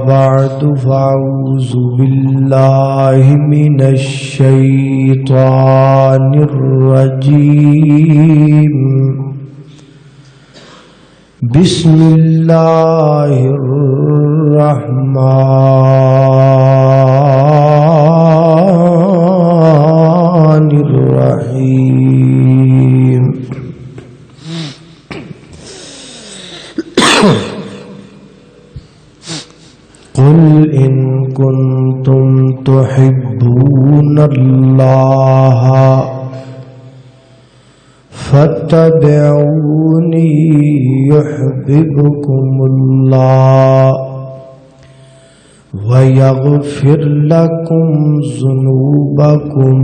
بعد فأعوذ بالله من الشيطان الرجيم بسم الله الرحمن الرحيم قل إن كنتم تحبون الله فاتبعوني يحببكم الله ويغفر لكم ذنوبكم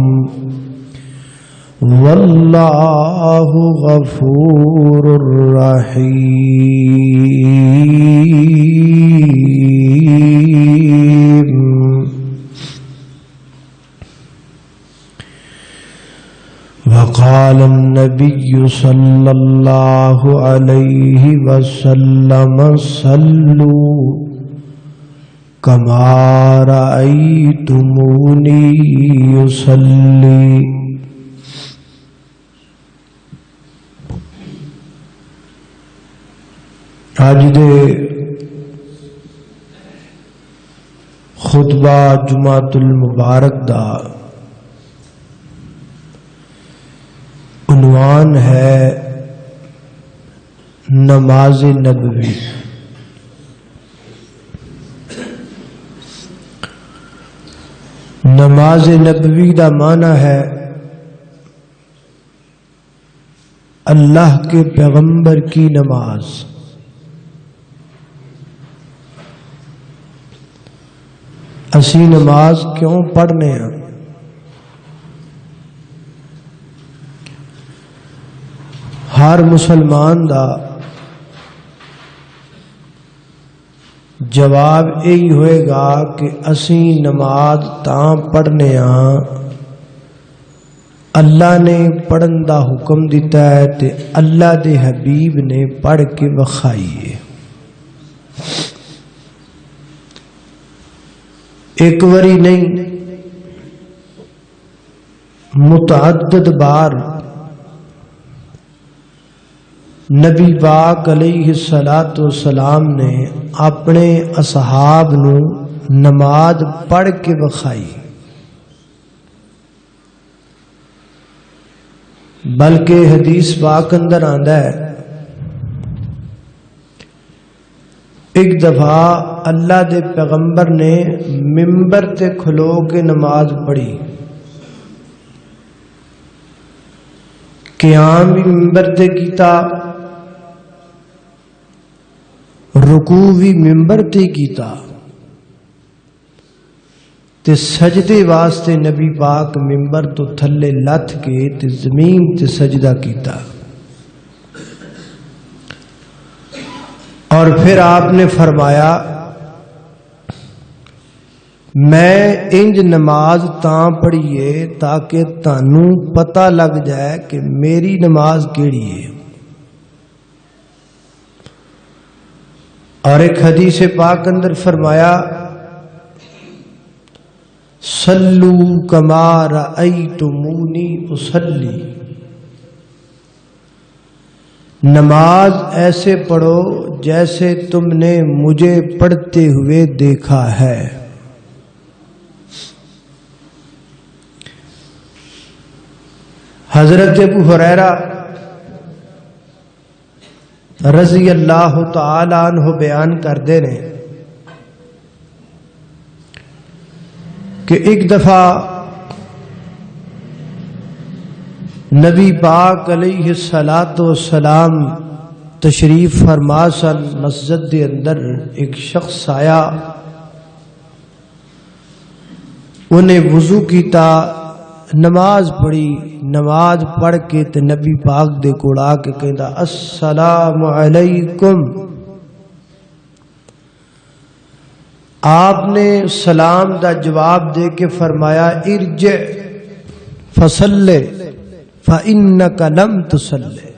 والله غفور رحيم. وقال النبي صلى الله عليه وسلم صلوا كما رأيتموني يصلي. آج دے خطبہ جمعۃ المبارک دا عنوان ہے نماز نبوی. نماز نبوی دا معنی ہے اللہ کے پیغمبر کی نماز. اسی نماز کیوں پڑھنے ہیں؟ ہر مسلمان دا جواب یہی ہوئے گا کہ اسی نماز تاں پڑھنے ہاں اللہ نے پڑھن دا حکم دیتا ہے تے اللہ دے حبیب نے پڑھ کے وکھائی ہے. ایک وری نہیں متعدد بار نبی پاک علیہ الصلوۃ والسلام نے اپنے اصحاب نو نماز پڑھ کے بخائی. بلکہ حدیث پاک اندر آندا ہے ایک دفعہ اللہ دے پیغمبر نے ممبر تے کھلو کے نماز پڑھی. قیام بھی ممبر تے کیتا، رکوع بھی ممبر تے کیتا، تے سجدے واسطے نبی پاک ممبر تو تھلے لتھ کے تے زمین تے سجدہ کیتا. اور پھر آپ نے فرمایا میں انج نماز تاں پڑھیے تاکہ تانوں پتہ لگ جائے کہ میری نماز کیڑی ہے. اور ایک حدیث پاک اندر فرمایا صلو کما رأیتمونی اصلی، نماز ایسے پڑھو جیسے تم نے مجھے پڑھتے ہوئے دیکھا ہے. حضرت ابو ہریرہ رضی اللہ تعالی عنہ بیان کردے نے کہ ایک دفعہ نبی پاک علیہ الصلوۃ والسلام تشریف فرما سن. مسجد دے اندر ایک شخص آیا، انہیں وضو کیتا، نماز پڑھی. نماز پڑھ کے تے نبی پاک دے کول آ کے کہندا السلام علیکم. آپ نے سلام دا جواب دے کے فرمایا ارجع فصلی فإنک لم تصلی،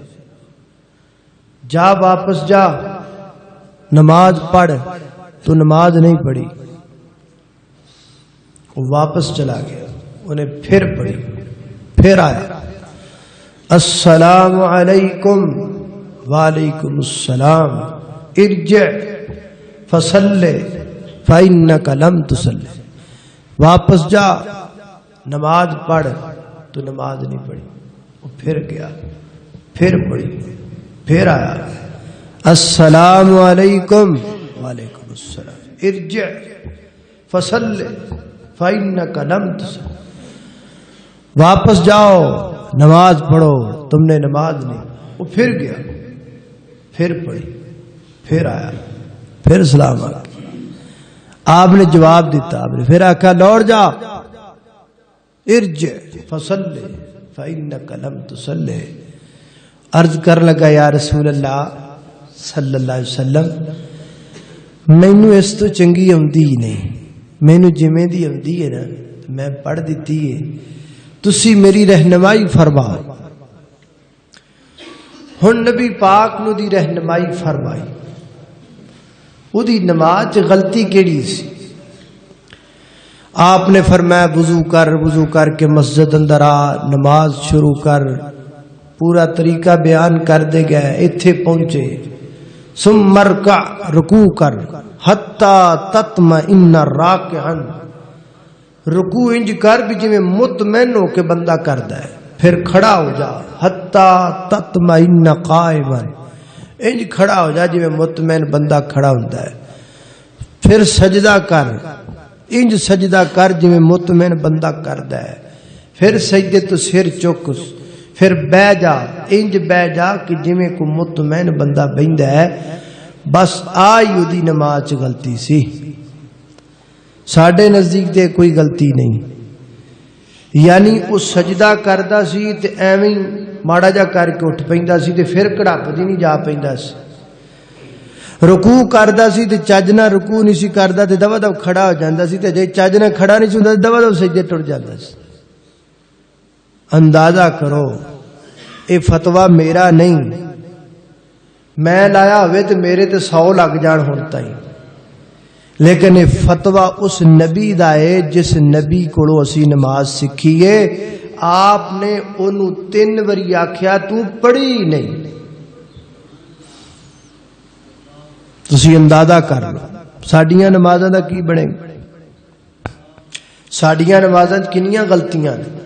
جا واپس جا نماز پڑھ تو نماز نہیں پڑھی. وہ واپس چلا گیا, انہیں پھر پڑھی, پھر آیا السلام علیکم وعلیکم السلام ارجع فصلی فإنک لم تصلی. واپس جا, نماز پڑھ. تو نماز نہیں پڑھی. وہ پھر گیا, پھر پڑھی, پھر آیا السلام علیکم وعلیکم السلام ارجع فصلی فإنک لم تصلی. واپس جاؤ, نماز پڑھو, تم نے نماز نہیں. وہ پھر گیا, پھر پڑھی, پھر آیا, پھر سلام آ گیا. آپ نے جواب دیتا, آپ نے پھر آخا لوٹ جا, ارجع فصلی فإنک لم تصلی. عرض کر لگا یا رسول اللہ صلی اللہ علیہ وسلم مینو اس تو چنگی آتی ہی نہیں, مینو جویں دی آتی ہے نا میں پڑھ دیتی ہے, تسی میری رہنمائی فرماؤ. ہن نبی پاک نو دی رہنمائی فرمائی. وہ دی نماز غلطی کیڑی سی؟ آپ نے فرمایا وضو کر کے مسجد اندر آ, نماز شروع کر. پورا طریقہ بیان کر دے گیا. ایتھے پہنچے ثم ارکع, رکوع کر, حتی تطمئن راکعا, رکوع انج کر بھی جویں مطمئن ہو کے بندہ کردا ہے. پھر کھڑا ہو جا, حتی تطمئن قائما, انج کھڑا ہو جا جویں مطمئن بندہ کھڑا ہوندا ہے. پھر سجدہ کر, انج سجدہ کر جویں مطمئن بندہ کردا ہے. پھر سجدے تو سر چک, پھر بہ جا, انج بہ جا کہ جویں کو مطمئن بندہ بہندا ہے. بس آئی دی نماز غلطی سی. ساڈے نزدیک تے کوئی غلطی نہیں. یعنی وہ سجدہ کردا سی تے ایویں ماڑا جا کر کے اٹھ پیندا سی تے پھر کڑپ دی نہیں جا پیندا سی. رکوع کردا سی تے چج نال رکوع نہیں سی کردا تے دوا دو کھڑا ہو جاندا سی تے جے چج نال کھڑا نہیں سی ہوندا دوا دو سجدے ٹر جاندا سی. اندازہ کرو, اے فتویٰ میرا نہیں, میں لایا ہوئے تے میرے تے 100 لگ جان ہن تائیں, لیکن یہ فتویٰ اس نبی دا ہے جس نبی کولو اسی نماز سکھیے. آپ نے انہوں 3 واری آکھیا تو پڑھی نہیں. تسی اندازہ کر لو ساڈیاں نمازاں دا کی بنے. ساڈیاں نمازاں کنیاں غلطیاں نے.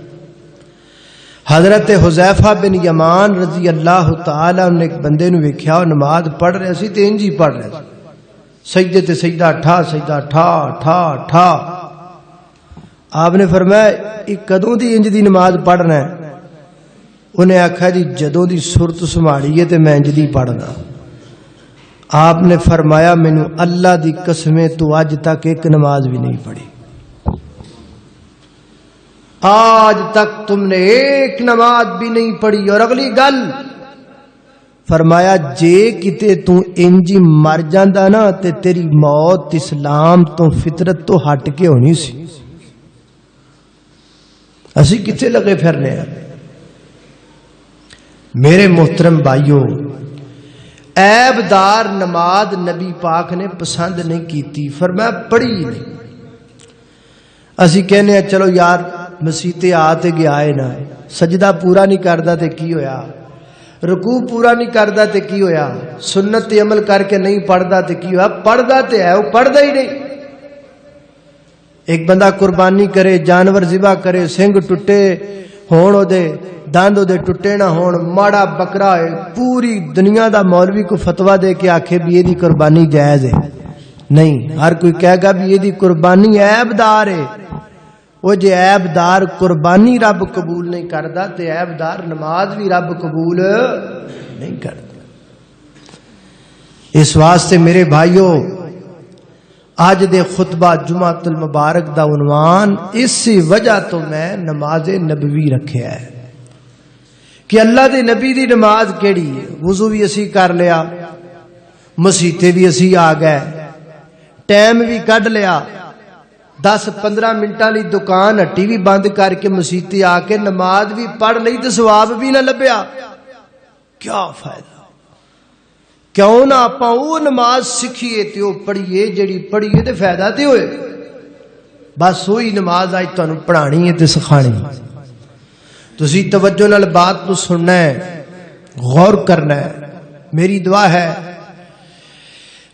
حضرت حذیفہ بن یمان رضی اللہ تعالی عنہ نے ایک بندے نو ویکھیا او نماز پڑھ رہے سی تے انج ہی پڑھ رہے سی, سجدے تے سجدہ ٹھا, سجدہ ٹھا ٹھا ٹھا. آپ نے فرمایا یہ کدوں دی انج دی نماز پڑھنا ہے؟ انہیں آکھا جی جدوں دی صورت سنبھالی ہے تے میں انج دی پڑھنا. آپ نے فرمایا مینوں اللہ دی قسمیں تو اج تک ایک نماز بھی نہیں پڑھی, آج تک تم نے ایک نماز بھی نہیں پڑھی. اور اگلی گل فرمایا جے کتے تو انجی مر جاندا نا تے تیری موت اسلام تو فطرت تو ہٹ کے ہونی سی. اسی کتے لگے پھرنے ہیں. میرے محترم بھائیو, عیب دار نماز نبی پاک نے پسند نہیں کیتی, فرمایا پڑھی نہیں. اسی کہنے ہیں چلو یار مسیتے آتے گیا ہے نا, سجدہ پورا نہیں کردا تے کی ہویا, رکوع پورا نہیں کردا تے کی ہویا, سنت تے عمل کر کے نہیں پڑھدا تے کی ہویا. پڑھدا تے ہے, وہ پڑھدا ہی نہیں. ایک بندہ قربانی کرے, جانور ذبح کرے, سنگ ٹٹے ہون او دے, دند او دے ٹٹے نہ ہون, ماڑا بکرا ہے, پوری دنیا دا مولوی کو فتویٰ دے کے آکھے بھی یہ دی قربانی جائز ہے. نہیں, ہر کوئی کہے گا بھی یہ دی قربانی عیب دار ہے. وہ جے عیب دار قربانی رب قبول نہیں کردا تے عیب دار نماز بھی رب قبول نہیں کردا. اس واسطے میرے بھائیو آج دے خطبہ جمعۃ المبارک دا عنوان اسی وجہ تو میں نماز نبوی رکھیا ہے کہ اللہ دے نبی دی نماز کیڑی ہے. وضو بھی اسی کر لیا, مسیتے بھی اسی آ گئے, ٹائم بھی کڈ لیا, 10-15 منٹاں لی دکان ہٹی بھی بند کر کے مسیتے آ کے نماز بھی پڑھ لئی تے ثواب بھی نہ لبیا. کیا فائدہ, کیوں نہ آپ وہ نماز سکھیے تے وہ پڑھیے جڑی پڑھیے تے فائدہ تے ہوئے. بس وہی نماز آج تمہیں پڑھانی ہے تے سکھانی. تسی توجہ نال بات کو سننا ہے، غور کرنا ہے. میری دعا ہے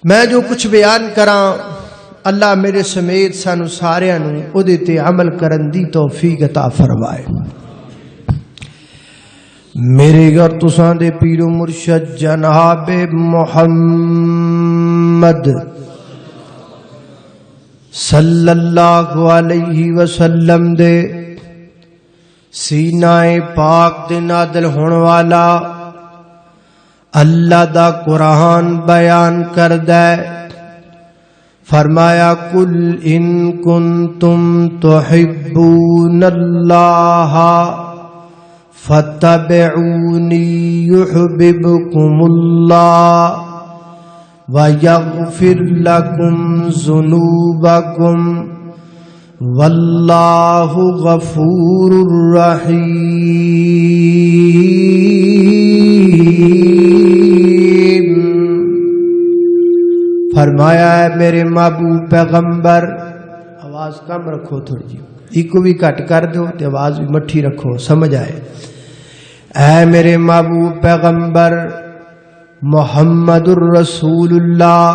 میں جو کچھ بیان کراں اللہ میرے سمیت سانو سارے او دے تے عمل کرن دی توفیق عطا فرمائے. میرے گھر تساں دے پیر و مرشد جناب محمد صلی اللہ علیہ وسلم دے سینہ پاک دے نازل ہون والا اللہ دا قرآن بیان کردہ فرمایا کل ان کنتم تحبون اللہ فاتبعونی یحببکم اللہ وَيَغْفِرْ لَكُمْ ذُنُوبَكُمْ وَاللَّهُ غَفُورٌ رَحِيمٌ. فرمایا ہے میرے محبوب پیغمبر، آواز کم رکھو تھوڑی جی، ایک بھی کٹ کر دو تے آواز بھی مٹھی رکھو سمجھ آئے. اے میرے محبوب پیغمبر محمد الرسول اللہ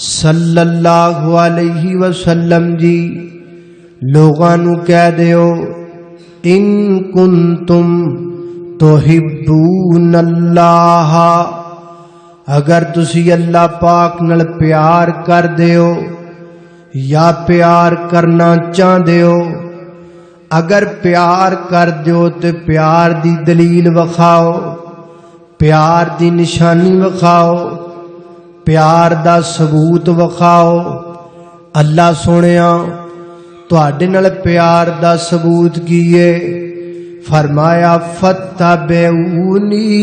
صلی اللہ علیہ وسلم جی لوگانو کہہ دیو ان کنتم تحبون اللہ، اگر تسی اللہ پاک نال پیار کر دیو یا پیار کرنا چاہ دیو. اگر پیار کر دیو تے پیار دی دلیل وکھاؤ، پیار دی نشانی وکھاؤ، پیار دا ثبوت وکھاؤ. اللہ سونیا تواڈے نال پیار دا ثبوت کیے؟ فرمایا فتبعونی،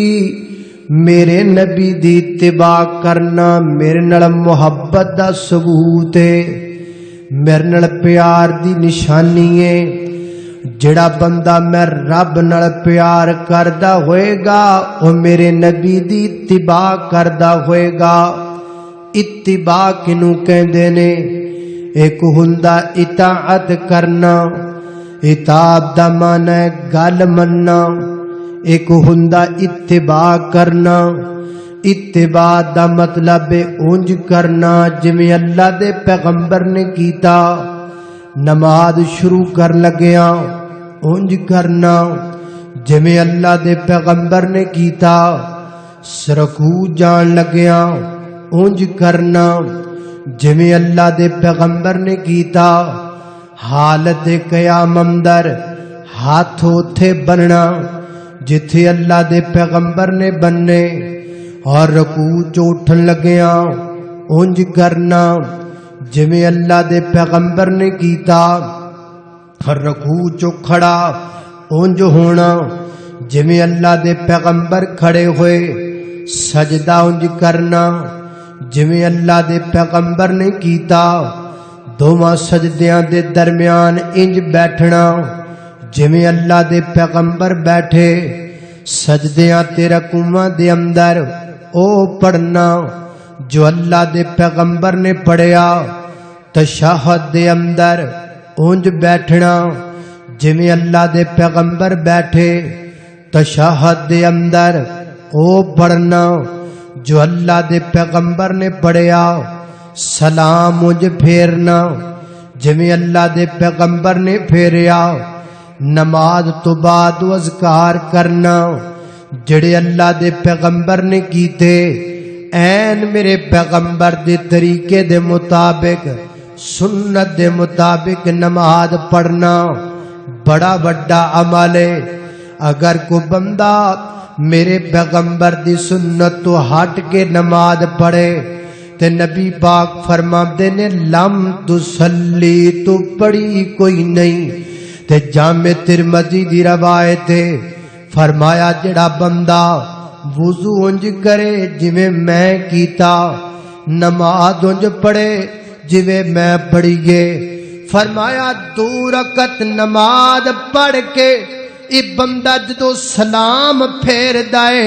میرے نبی دی اتباع کرنا میرے نال محبت دا ثبوت ہے، میرے نال پیار دی نشانی ہے. جڑا بندہ میں رب نال پیار کردا ہوئے گا وہ میرے نبی دی اتباع کردا ہوئے گا. اتباع کنوں کہندے نے؟ ایک ہوندا اطاعت کرنا، اطاعت دا معنی ہے گل مننا. ایک ہوندا اتباع کرنا، اتباع دا مطلب ہے اونج کرنا جویں اللہ دے پیغمبر نے کیتا. نماز شروع کر لگیا اونج کرنا جویں اللہ دے پیغمبر نے کیتا. رکوع جان لگیا اونج کرنا جویں اللہ دے پیغمبر نے کیتا. حالت قیام اندر ہاتھ اوتھے بننا جتھے اللہ دے پیغمبر نے بننے، اور رکوع چ اٹھن لگیا اونج کرنا جویں اللہ دے پیغمبر نے کیتا. ہر رکوع چ کھڑا اونج ہونا جویں اللہ دے پیغمبر کھڑے ہوئے. سجدہ اونج کرنا جویں اللہ دے پیغمبر نے کیتا. دوواں سجدیاں دے درمیان انج بیٹھنا جویں اللہ دے پیغمبر بیٹھے. سجدیاں تے رکوعاں دے اندر او پڑھنا جو اللہ دے پیغمبر نے پڑھیا. تشہد دے اندر اونج بیٹھنا جویں اللہ دے پیغمبر بیٹھے. تشہد دے اندر او پڑھنا جو اللہ دے پیغمبر نے پڑھیا. سلام اونج پھیرنا جویں اللہ دے پیغمبر نے پھیریا. نماز تو بعد اذکار کرنا جڑے اللہ دے پیغمبر نے کیتے. این میرے پیغمبر دے طریقے دے مطابق سنت دے مطابق نماز پڑھنا بڑا بڑا عمل ہے. اگر کو بندہ میرے پیغمبر دی سنت تو ہٹ کے نماز پڑھے تے نبی پاک فرماندے نے لم تصلی، تو پڑھی کوئی نہیں. تے جامع ترمذی دی روایت ہے فرمایا جڑا بندہ وضو انج کرے جویں میں کیتا، نماز انج پڑھے جویں میں پڑھیے. فرمایا 2 رکعت نماز پڑھ کے ای بندہ جدو سلام پھیر دائے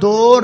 2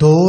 2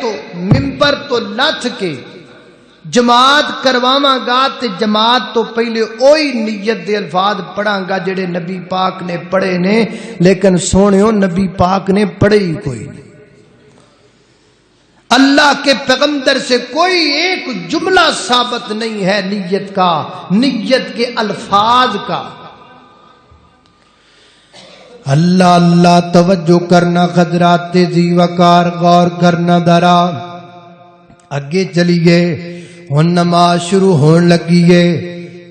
تو منبر تو لتھ کے جماعت کرواواں گا تے جماعت تو پہلے اوہی نیت دے الفاظ پڑھاں گا جڑے نبی پاک نے پڑھے نے، لیکن سونےو نبی پاک نے پڑھے ہی کوئی نہیں۔ اللہ کے پیغمبر سے کوئی ایک جملہ ثابت نہیں ہے نیت کا، نیت کے الفاظ کا۔ اللہ اللہ توجہ کرنا، خضرات تیزی وقار غور کرنا ذرا۔ اگے چلیے، ہن نماز شروع ہون لگی ہے،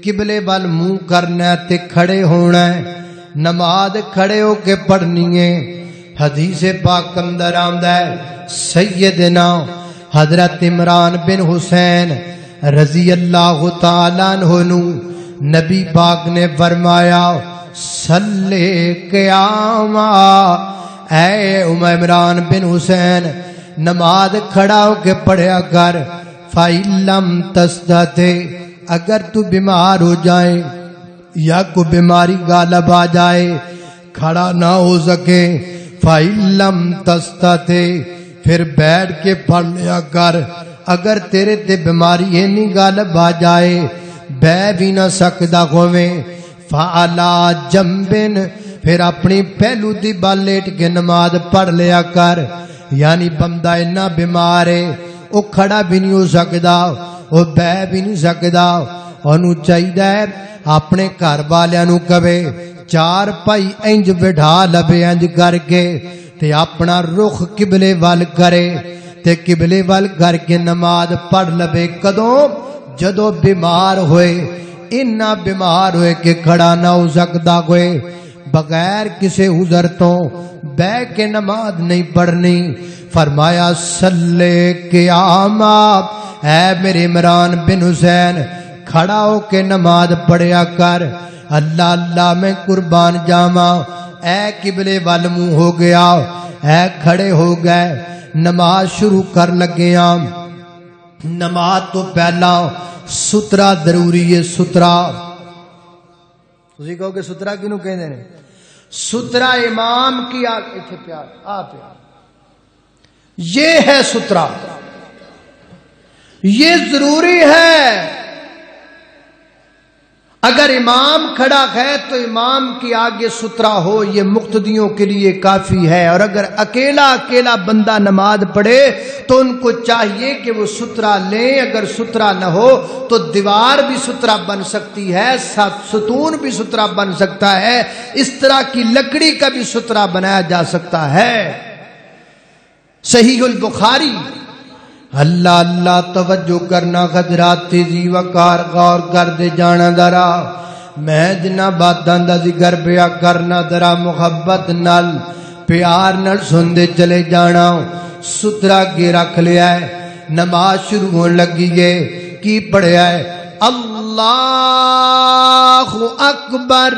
قبلے وال منہ کرنا تے کھڑے ہونا ہے، نماز کھڑے ہو کے پڑھنی ہے۔ حدیث پاک اندر آندا ہے سیدنا حضرت عمران بن حسین رضی اللہ تعالیٰ عنہ نو نبی پاک نے فرمایا صلی قیاما، اے عمران بن حسین نماز کھڑا ہو کے پڑھیا کر، فَإِن لَمْ تَسْتَطِعْ، اگر تو بیمار ہو جائے یا کوئی بیماری غالب آ جائے کھڑا نہ ہو سکے، فَإِن لَمْ تَسْتَطِعْ، پھر بیٹھ کے پڑھ لیا کر۔ اگر تیرے تے بیماری اینی غالب آ جائے بے بھی نہ سکدا ہوویں، فَعَلَىٰ جَنبٍ، پھر اپنی پہلو دی بال لیٹ کے نماز پڑھ لیا کر۔ یعنی بندہ اتنا بیمار ہے وہ کھڑا بھی نہیں ہو سکدا، وہ بہ بھی نہیں سکدا، انہوں چاہیے اپنے گھر والیاں نو کہے چار پائی انج بٹھا لبے انج کر کے تے اپنا رخ قبلے وال کرے تے قبلے وال کر کے نماز پڑھ لبے۔ کدوں؟ جدو بیمار ہوئے، اتنا بیمار ہوئے کہ کھڑا نہ ہو سکتا ہوئے، بغیر کسی عذر تو بہ کے نماز نہیں پڑھنی۔ فرمایا صلی قیاما، اے میرے عمران بن حسین کھڑا ہو کے نماز پڑھیا کر۔ اللہ اللہ میں قربان جاواں، اے قبلے وال منہ ہو گیا، اے کھڑے ہو گئے، نماز شروع کر لگیاں۔ نماز تو پہلا سترا ضروری ہے۔ سترا تسی کہو کہ سترا کینوں کہندے نے؟ سترا امام کی ایتھے پیار آ پیار، یہ ہے سترا، یہ ضروری ہے۔ اگر امام کھڑا ہے تو امام کی آگے سترا ہو، یہ مقتدیوں کے لیے کافی ہے۔ اور اگر اکیلا بندہ نماز پڑھے تو ان کو چاہیے کہ وہ سترا لیں۔ اگر سترا نہ ہو تو دیوار بھی سترا بن سکتی ہے، ستون بھی سترا بن سکتا ہے، اس طرح کی لکڑی کا بھی سترا بنایا جا سکتا ہے۔ صحیح البخاری۔ اللہ اللہ توجہ کرنا، خضرات تیزی وقار غور کر دے جانا ذرا۔ میں جنہ باتاں دا ذکر پیا کرنا ذرا محبت نال پیار نال سن دے چلے جانا۔ سترا کے رکھ لیا ہے، نماز شروع ہون لگی ہے، کی پڑھیا ہے؟ اللہ اکبر۔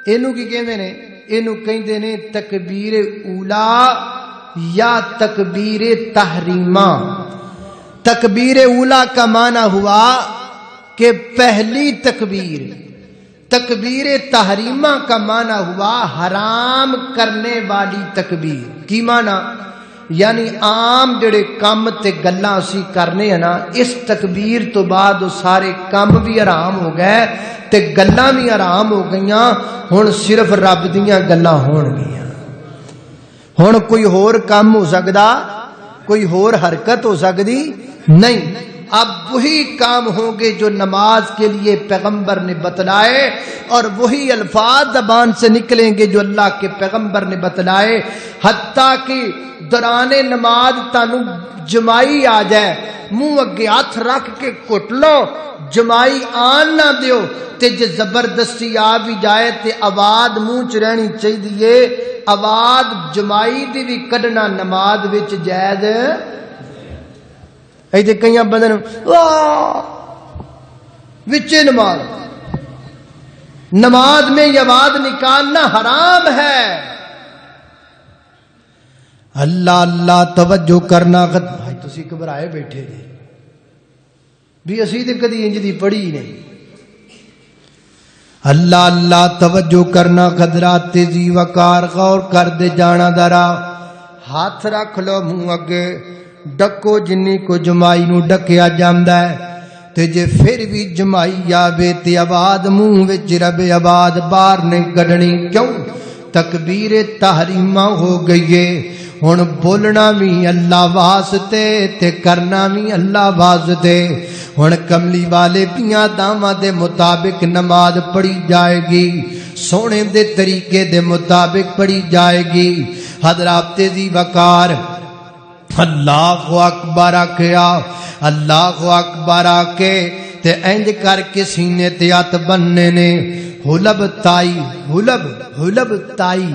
اینو کی کہندے نے؟ اینو کہندے نے تکبیر اولا یا تکبیر تحریمہ۔ تکبیر اولا کا معنی ہوا کہ پہلی تکبیر، تکبیر تحریمہ کا معنی ہوا حرام کرنے والی تکبیر۔ کی معنی؟ یعنی عام جڑے کام تے گلاں اسی کرنے ہیں نا، اس تکبیر تو بعد سارے کام بھی حرام ہو گئے تے گلاں بھی حرام ہو گئیاں، ہن صرف رب دیاں گلاں ہون گیاں۔ ہن کوئی ہور کام ہو سکدا، کوئی ہور حرکت ہو سکتی نہیں۔ اب وہی کام ہوں گے جو نماز کے لیے پیغمبر نے بتلائے، اور وہی الفاظ زبان سے نکلیں گے جو اللہ کے پیغمبر نے بتلائے۔ حتیٰ کہ دوران نماز تانوں جمائی آ جائے، منہ اگے ہاتھ رکھ کے کٹ لو، جمائی آن نہ دیو، تے جے زبردستی آ بھی جائے تے آواز منہ چ رہنی چاہیے۔ آواز جمائی دی بھی کڈنا نماز وچ جائز۔ ایتھے کئیاں بندے وچ نماز میں یہ آواز نکالنا حرام ہے۔ اللہ اللہ توجہ کرنا۔ بھائی تسی گھبرائے بیٹھے جی بھی اسی تے کدی انج دی پڑھی نہیں۔ اللہ اللہ توجہ کرنا، خضرات تیزی وقار غور کر دے جانا ذرا۔ ہاتھ رکھ لو منہ اگے، ڈکو جنی کو جمائی نو ڈکیا جاندا ہے تے جے پھر بھی جمائی آوے تے آواز منہ وچ رب آواز باہر نہیں کڈنی کیوں تکبیر تحریمہ ہو گئی ہے ہن بولنا بھی اللہ واسطے تے کرنا بھی اللہ واسطے ہن کملی والے پیاں داواں دے مطابق نماز پڑھی جائے گی سونے دے طریقے دے مطابق پڑھی جائے گی حضرات تیزی وقار اللہ اکبر آکھیا اللہ اکبر آکے تے انج کر کے سینے تے ہاتھ بننے نے حلب تائی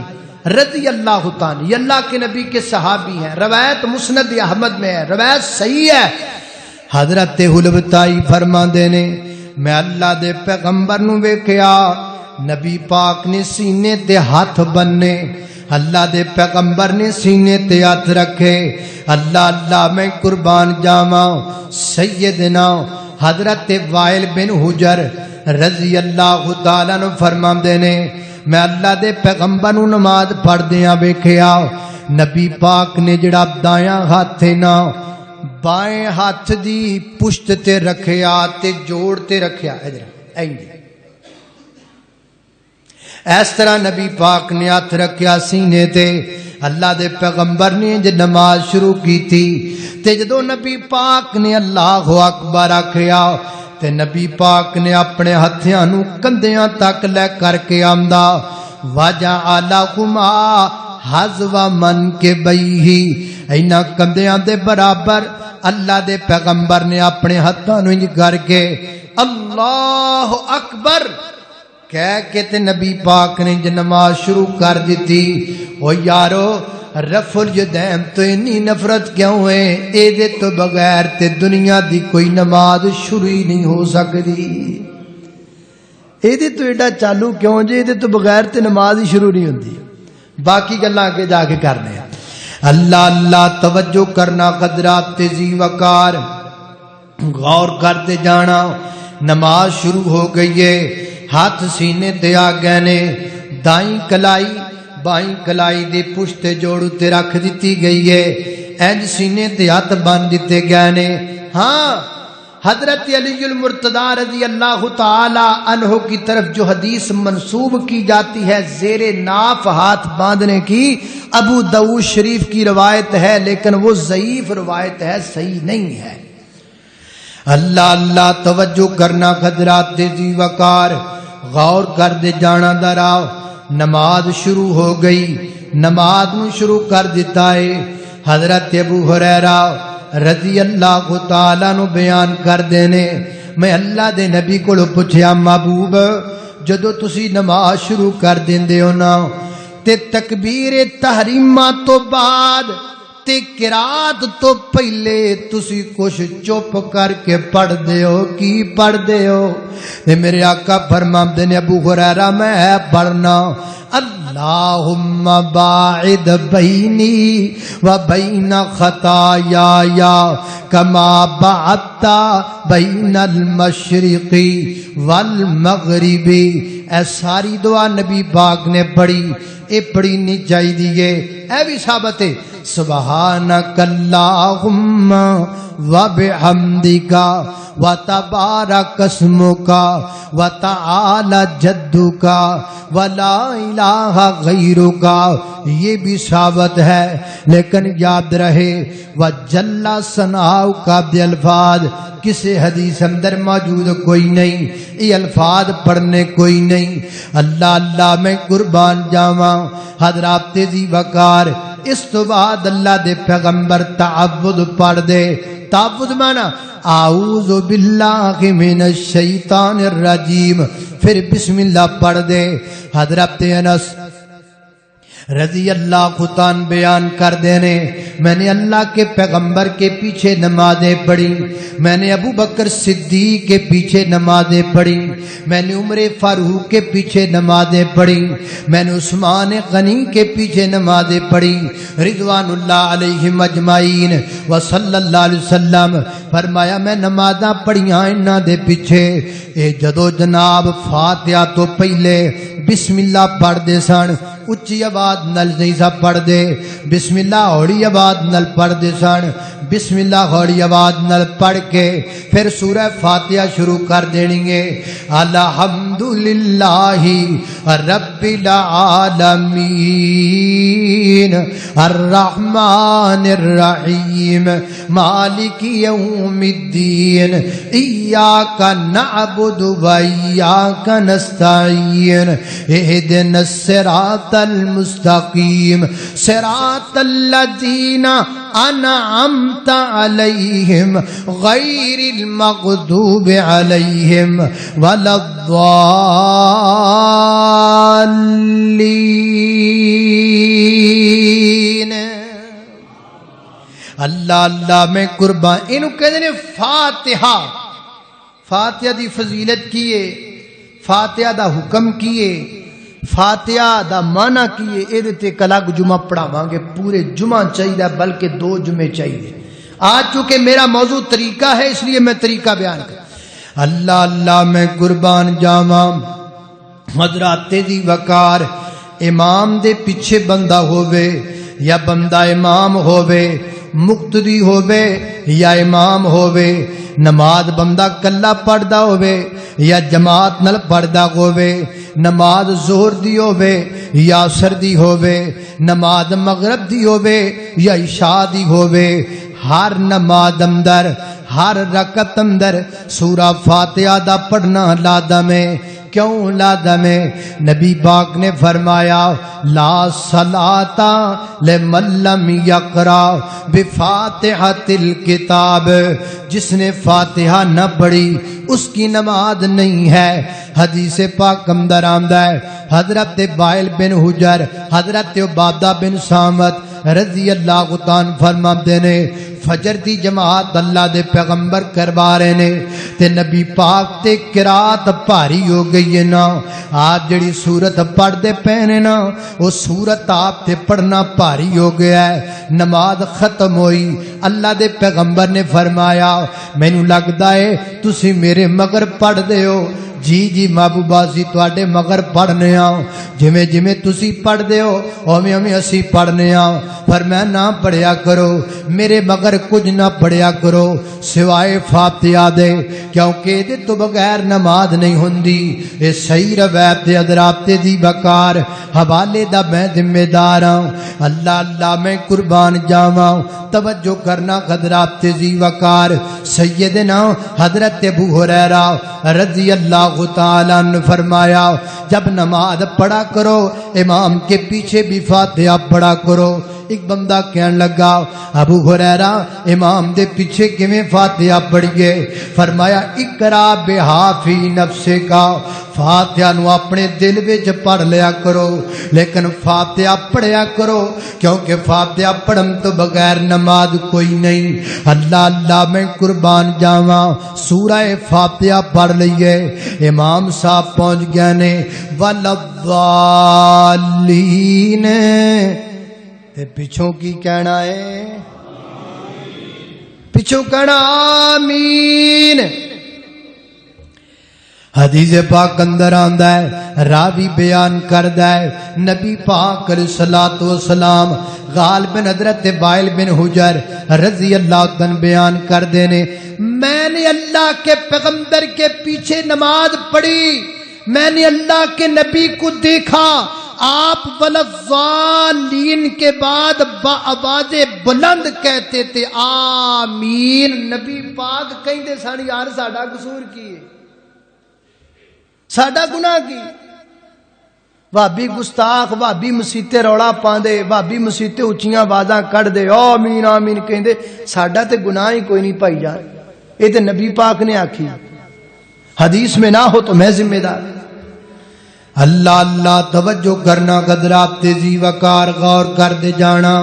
رضی اللہ تعالی یہ اللہ کے نبی کے صحابی ہیں روایت مسند احمد میں ہے روایت صحیح ہے حضرت حلب تائی فرماندے نے میں اللہ دے پیغمبر نو ویکھیا نبی پاک نے سینے تے ہاتھ بننے اللہ دے پیغمبر نے سینے تے ہاتھ رکھے اللہ اللہ میں قربان جاواں سیدنا حضرت وائل بن حجر رضی اللہ تعالی عنہ فرماندے نے میں اللہ دے پیغمبر نو نماز پڑھدیاں ویکھیا نبی پاک نے جڑا دایاں ہاتھ نا بائیں ہاتھ دی پشت تے رکھیا تے جوڑ تے رکھیا ادھر اس طرح نبی پاک نے ہاتھ رکھیا سینے تے اللہ دے پیغمبر نے جے نماز شروع کی تھی تے جدو نبی پاک نے اللہ اکبر آکھیا تے نبی پاک نے اپنے ہتھیاں نو کندیاں تک لے کر کے آمدا وَجَعَلَهُمَا حَذْوَ مَنْكِبَيْهِ اینا کندیاں دے برابر اللہ دے پیغمبر نے اپنے ہتھاں نو انج کر کے اللہ اکبر کہہ کے تے نبی پاک نے جو نماز شروع کر دیتی او یارو رفع الیدین تو اتنی نفرت کیوں ہے اے دے تو بغیر تے دنیا دی کوئی نماز شروع ہی نہیں ہو سکتی اے دے تو ایڈا چالو کیوں جے دے تو بغیر تے نماز ہی شروع نہیں ہوندی باقی گلاں کے جا کے کرنے اللہ اللہ توجہ کرنا قدرات تیزی وقار غور کرتے جانا نماز شروع ہو گئی ہے ہاتھ سینے تے آ گئے نے دائیں کلائی بائیں کلائی دے پشت جوڑ تے رکھ دیتی گئی ہے اینج سینے تے ہاتھ بن دیتے گئے نے ہاں حضرت علی المرتضی رضی اللہ تعالی عنہ کی طرف جو حدیث منسوب کی جاتی ہے زیر ناف ہاتھ باندھنے کی ابو داؤد شریف کی روایت ہے لیکن وہ ضعیف روایت ہے صحیح نہیں ہے اللہ اللہ توجہ کرنا حضرات تیزی وقار غور کر دے جانا دراؤ نماز شروع ہو گئی نماز نو شروع کر دیتا ہے حضرت ابو ہریرہ رضی اللہ تعالیٰ نو بیان کر دینے میں اللہ دے نبی کو پوچھیا محبوب جدو تسی نماز شروع کر دیندے ہو نا تے تکبیر تحریمہ تو بعد تے قرات تو پہلے تسی کچھ چپ کر کے پڑھ دے ہو کی پڑھ دے ہو تے میرے آقا فرماندے نے ابو ہریرہ میں ہے پڑھنا اللہم باعد بینی و بین خطایا کما بعدت بین المشرقی والمغربی اے ساری دعا نبی پاک نے پڑھی اے پڑھی نہیں چاہی دیئے اے بھی ثابت ہے سبحانک اللہم و بحمدک و تبارک اسمک و تعالی جدک و لا الہ غیرک یہ بھی ثابت ہے لیکن یاد رہے و جل ثناؤک بھی الفاظ کسی حدیث اندر موجود کوئی نہیں یہ الفاظ پڑھنے کوئی نہیں اللہ اللہ میں قربان جاواں حضرات تیزی وقار اس تو بعد اللہ دے پیغمبر تعوذ پڑھ دے تعوذ مانا اعوذ باللہ من الشیطان الرجیم پھر بسم اللہ پڑھ دے حضرت انس رضی اللہ خطان بیان کر دینے میں نے اللہ کے پیغمبر کے پیچھے نمازیں پڑھی میں نے ابو بکر صدیق کے پیچھے نمازیں پڑھی میں نے عمر فاروق کے پیچھے نمازیں پڑھی میں نے عثمان غنی کے پیچھے نمازیں پڑھی رضوان اللہ علیہم اجمعین وصلی اللہ علیہ وسلم فرمایا میں نمازاں پڑھیاں انہاں دے پیچھے اے جدو جناب فاتحہ تو پہلے بسم اللہ پڑھ دے سن اچھی آواز نال نہیں سا پڑھ دے، بسم اللہ ہوڑی آواز نال پڑھ دے سن، بسم اللہ ہوڑی آواز نال پڑھ کے پھر سورہ فاتحہ شروع کر دینی ہے۔ الحمدللہ رب العالمین الرحمن الرحیم مالک یوم الدین ایاک نعبد و ایاک نستعین اہدنا الصراط المستقیم صراط الذین انعمت علیہم غیر المغضوب علیہم ولا الضالین۔ اللہ اللہ میں قربان انہوں کہتے ہیں فاتحہ، فاتحہ دی فضیلت کیے، فاتحہ دا حکم کیے، فاتحہ دا معنی کیے، اے تے کلاک جمعہ پڑھاواں گے، پورے جمعہ چاہیے بلکہ 2 جمعے چاہیے۔ آج چونکہ میرا موضوع طریقہ ہے اس لیے میں طریقہ بیان کروں۔ اللہ اللہ میں قربان جاواں، حضرات دی وقار امام دے پیچھے بندہ ہووے یا بندہ امام ہووے، مقتدی ہووے یا امام ہووے، نماز بندہ کلا پڑھدا ہووے یا جماعت نال پڑھدا ہووے، نماز ظہر دی ہووے یا عصر دی ہووے، نماز مغرب دی ہووے یا عشاء دی ہووے، ہر نماز اندر ہر رکعت اندر سورہ فاتحہ دا پڑھنا لازم ہے۔ کیوں لازم ہے؟ نبی پاک نے فرمایا لا صلاۃ لمن لم یقرأ بفاتحۃ الکتاب، جس نے فاتحہ نہ پڑھی اس کی نماز نہیں ہے۔ حدیث پاک اندر آمدہ ہے حضرت وائل بن حجر، حضرت عبادہ بن صامت رضی اللہ تعالیٰ فرماتے نے فجر دی جماعت اللہ دے پیغمبر کروا رہے نے تے نبی پاک تے قرات بھاری ہو گئی ہے نا، آج جڑی سورت پڑھ دے پہنے نا وہ سورت آپ تے پڑھنا بھاری ہو گیا ہے۔ نماز ختم ہوئی، اللہ دے پیغمبر نے فرمایا مینوں لگدا ہے تسی میرے مگر پڑھ دے ہو۔ جی جی محبوبہ سی تواڈے مگر پڑھنے آؤ، جویں جویں تسی پڑھ دے ہو اوویں اوویں اسی پڑھنے آؤ۔ فرمایا نہ پڑھیا کرو میرے مگر کچھ نہ پڑھیا کرو سوائے فاتحہ دے، کیونکہ دے تو بغیر نماز نہیں ہوندی۔ اے صحیح روایت دے حضرات دی بکار حوالے دا میں ذمہ دار ہوں۔ اللہ اللہ میں قربان جاواں، توجہ کرنا حضرات دی وقار۔ سیدنا حضرت ابو ہریرہ رضی اللہ تعالیٰ نے فرمایا جب نماز پڑھا کرو امام کے پیچھے بھی فاتحہ پڑھا کرو۔ ایک بندہ کہنے لگا ابو ہریرہ امام دے پیچھے کیویں فاتحہ پڑھیے؟ فرمایا اقرا بہا فی نفسک، فاتحہ نو اپنے دل وچ پڑھ لیا کرو لیکن فاتحہ پڑھیا کرو کیونکہ فاتحہ پڑھن تو بغیر نماز کوئی نہیں۔ اللہ اللہ میں قربان جاواں، سورہ فاتحہ پڑھ لئیے، امام صاحب پہنچ گئے نے والضالین، پیچھوں کی کہنا ہے؟ پیچھوں کہنا آمین۔ حدیث پاک اندر آندا ہے راوی بیان کردا ہے نبی پاک علیہ الصلوۃ والسلام غالب بن حضرت وائل بن حجر رضی اللہ عنہ بیان کردے نے میں نے اللہ کے پیغمبر کے پیچھے نماز پڑھی، میں نے اللہ کے نبی کو دیکھا، آپ والضالین کے بعد بآواز بلند کہتے تھے آمین۔ نبی پاک کہندے سن یار ساڈا قصور کی ہے، ساڈا گناہ کی؟ بھابی گستاخ، بھابی مسیتے روڑا پاندے، بھابی مسیتے اچھیاں آوازاں کڈ دے آمین آمین کہندے، ساڈا تے گناہ ہی کوئی نہیں پائی جان، یہ تے نبی پاک نے آکھی، حدیث میں نہ ہو تو میں ذمہ دار۔ اللہ اللہ توجہ کرنا قدرات تیزی وقار غور کر دے جانا۔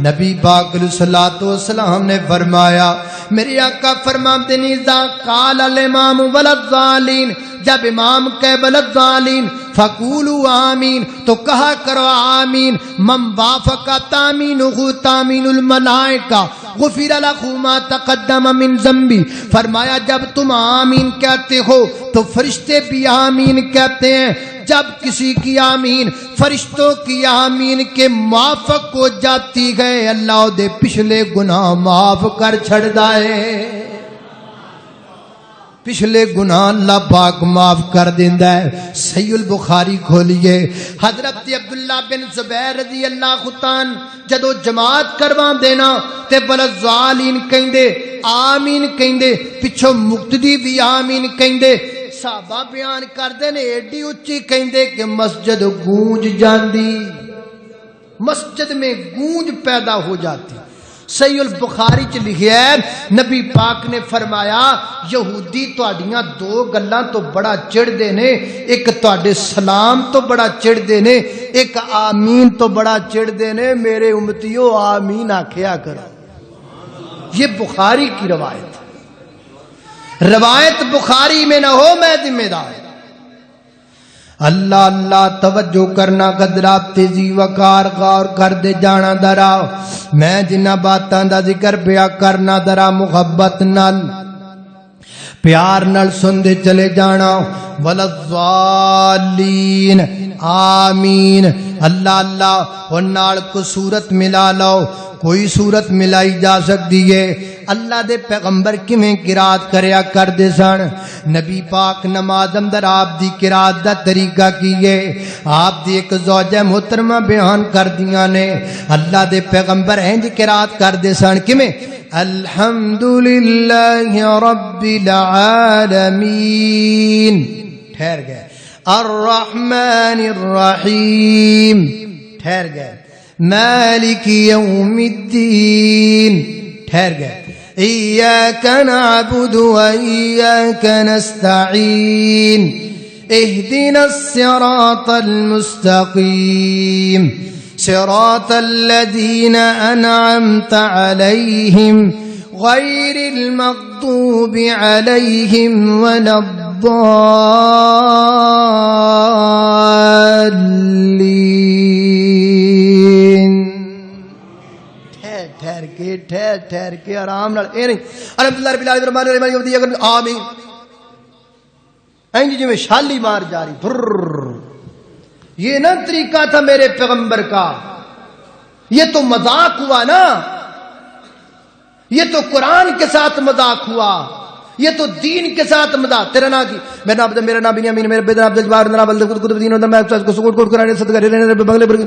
نبی پاک علیہ الصلوۃ والسلام نے فرمایا میرے آقا فرماتے ہیں اذا قال الامام والضالین، جب امام کہے والضالین فقولوا آمین تو کہا کرو آمین۔ من وافق تامینہ تامین الملائکہ غفر لہ ما تقدم من ذنبی، فرمایا جب تم آمین کہتے ہو تو فرشتے بھی آمین کہتے ہیں، جب کسی کی آمین فرشتوں کی آمین کے موافق ہو جاتی ہے اللہ دے پچھلے گناہ معاف کر چھڑ دائے پچھلے گناہ اللہ پاک معاف کر دیندا ہے صحیح البخاری کھولیے حضرت عبداللہ بن زبیر رضی اللہ عنہ جدو جماعت کروا دینا تے بلزالین کہندے آمین کہندے پچھو مقتدی بھی آمین کہندے صحابہ بیان کردے نے ایڈی اچھی کہندے کہ مسجد گونج جاندی مسجد میں گونج پیدا ہو جاتی صحیح البخاری چ لکھیا ہے نبی پاک نے فرمایا یہودی تہاڈیاں دو گلاں تو بڑا چڑھدے نے ایک تہاڈے سلام تو بڑا چڑھدے نے ایک آمین تو بڑا چڑھدے نے میرے امتیو آمین آکھیا کرو یہ بخاری کی روایت بخاری میں نہ ہو میں ذمہ دار اللہ اللہ توجہ کرنا قدرات تیزی وقار غور کر دے جانا درا میں جنہ باتاں دا ذکر پیا کرنا درا محبت نال پیار نال سن دے چلے جانا ولضالین آمین اللہ اللہ اور نال کو صورت ملا لو کوئی صورت ملائی جا سکتی ہے اللہ دے پیغمبر کیویں قرات کریا کردے سن نبی پاک نماز اندر آپ دی قرات دا طریقہ کیے آپ دی ایک زوجہ محترمہ بیان کردیاں نے اللہ دے پیغمبر انج قرات کردے سن کیویں الحمدللہ رب العالمین ٹھہر گئے الرحمن الرحیم ٹھہر گئے مالک یوم الدین ٹھہر گئے ایاک نعبد و ایاک نستعین اہدنا الصراط المستقیم صراط الذین انعمت علیہم غیر المغضوب علیہم ولا الضالین ٹھہر کے آرام نال اے نہیں الحمدللہ رب العالمین الرحمن الرحیم مالک یوم الدین آمین اینج جو شالی مار جاری یہ نہ طریقہ تھا میرے پیغمبر کا یہ تو مذاق ہوا نا یہ تو قرآن کے ساتھ مذاق ہوا یہ تو دین کے ساتھ مذاق تیرا نام کی میرا نام بنیامین میرا بیٹا عبد الجبار میرا قطب الدین میں کو سکوٹ کوٹ کرانے صدقہ رہنے بنگلے پر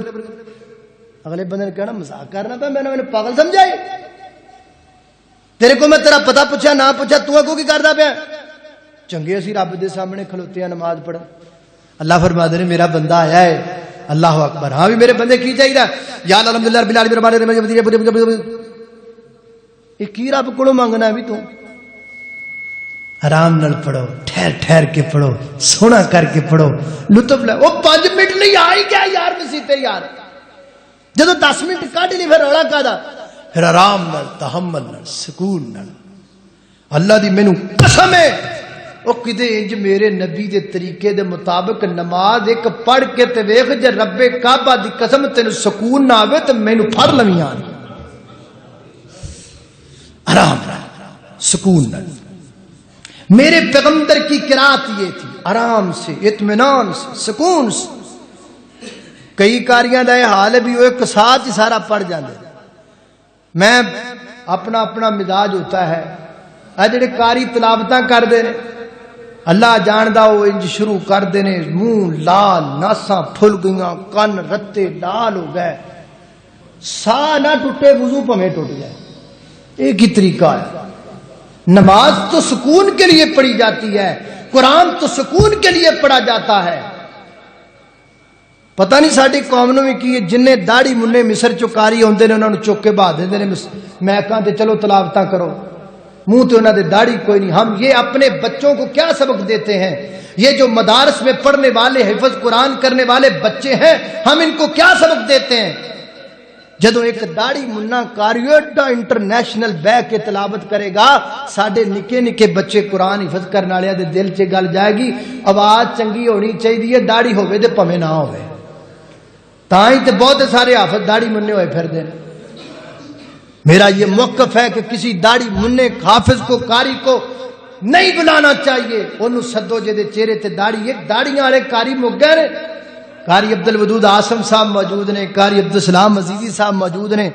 اگلے بندے نے کہنا مذاق کرنا پہ میں نے پاگل سمجھائی تیرے کو میں تیرا پتہ پوچھا نہ پوچھا تو اگوں کی کردا پیا چنگے اسی رب دے سامنے کھلوتے ہیں نماز پڑھ اللہ فرماتے ہیں میرا بندہ آیا ہے اللہ اکبر ہاں بھی میرے بندے کی چاہیے یا الحمدللہ رب العالمین یہ کی رب کو مانگنا ہے بھی تو آرام نال پڑھو ٹھہر ٹھہر کے پڑھو سونا کر کے پڑھو لطف لے وہ 5 منٹ نہیں آئی کیا یار مسیتے یار جدو 10 منٹ کٹ لی پھر رولا کا پھر آرام نال تحمل نال سکون نال اللہ دی مینوں قسم ہے او کدے انج میرے نبی دے طریقے دے مطابق نماز ایک پڑھ کے تے ویکھ جے رب کعبہ دی قسم تینوں سکون نہ آوے تے مینوں پھر لویں آن آرام نال سکون نال میرے پیغمبر کی قرات یہ تھی آرام سے اطمینان سے سکون سے کئی کاریاں دا یہ حال ہے بھی وہ ایک ساتھ ہی سارا پڑھ جاندے میں اپنا اپنا مزاج ہوتا ہے اے جڑے کاری تلاوتاں کردے نے اللہ جاندا وہ انج شروع کردے نے منہ لال ناساں پھل گئیاں کن رتے لال ہو گئے سا نہ ٹوٹے وضو پویں ٹوٹ جائے ایک ہی طریقہ ہے نماز تو سکون کے لیے پڑھی جاتی ہے قرآن تو سکون کے لیے پڑھا جاتا ہے پتہ نہیں ساری قوم نے بھی کی جن داڑھی مننے مصر چکاری ہوندے نے انہاں نوں چک کے بہا دیندے نے محکاں تے چلو تلاوتاں کرو منہ تے انہاں دے داڑھی کوئی نہیں ہم یہ اپنے بچوں کو کیا سبق دیتے ہیں یہ جو مدارس میں پڑھنے والے حفظ قرآن کرنے والے بچے ہیں ہم ان کو کیا سبق دیتے ہیں جدو ایک داڑھی منا کاری ایڈا انٹرنیشنل بہ کے تلاوت کرے گا ساڈے نکے نکے بچے قرآن حفظ کرنے والے دے دل چ گل جائے گی آواز چنگی ہونی چاہیے داڑھی ہوے تے پویں نہ ہوے تاں ہی تے بہت سارے حافظ داڑھی مننے ہوئے پھردے ہیں میرا یہ موقف ہے کہ کسی داڑھی مننے حافظ کو قاری کو نہیں بلانا چاہیے. انہوں سدو جے دے چہرے تے داڑھی ہے, داڑیاں والے کاری مک گئے نے. قاری عبد الودود آسم صاحب موجود نے, قاری عبدالسلام عزیزی صاحب موجود نے,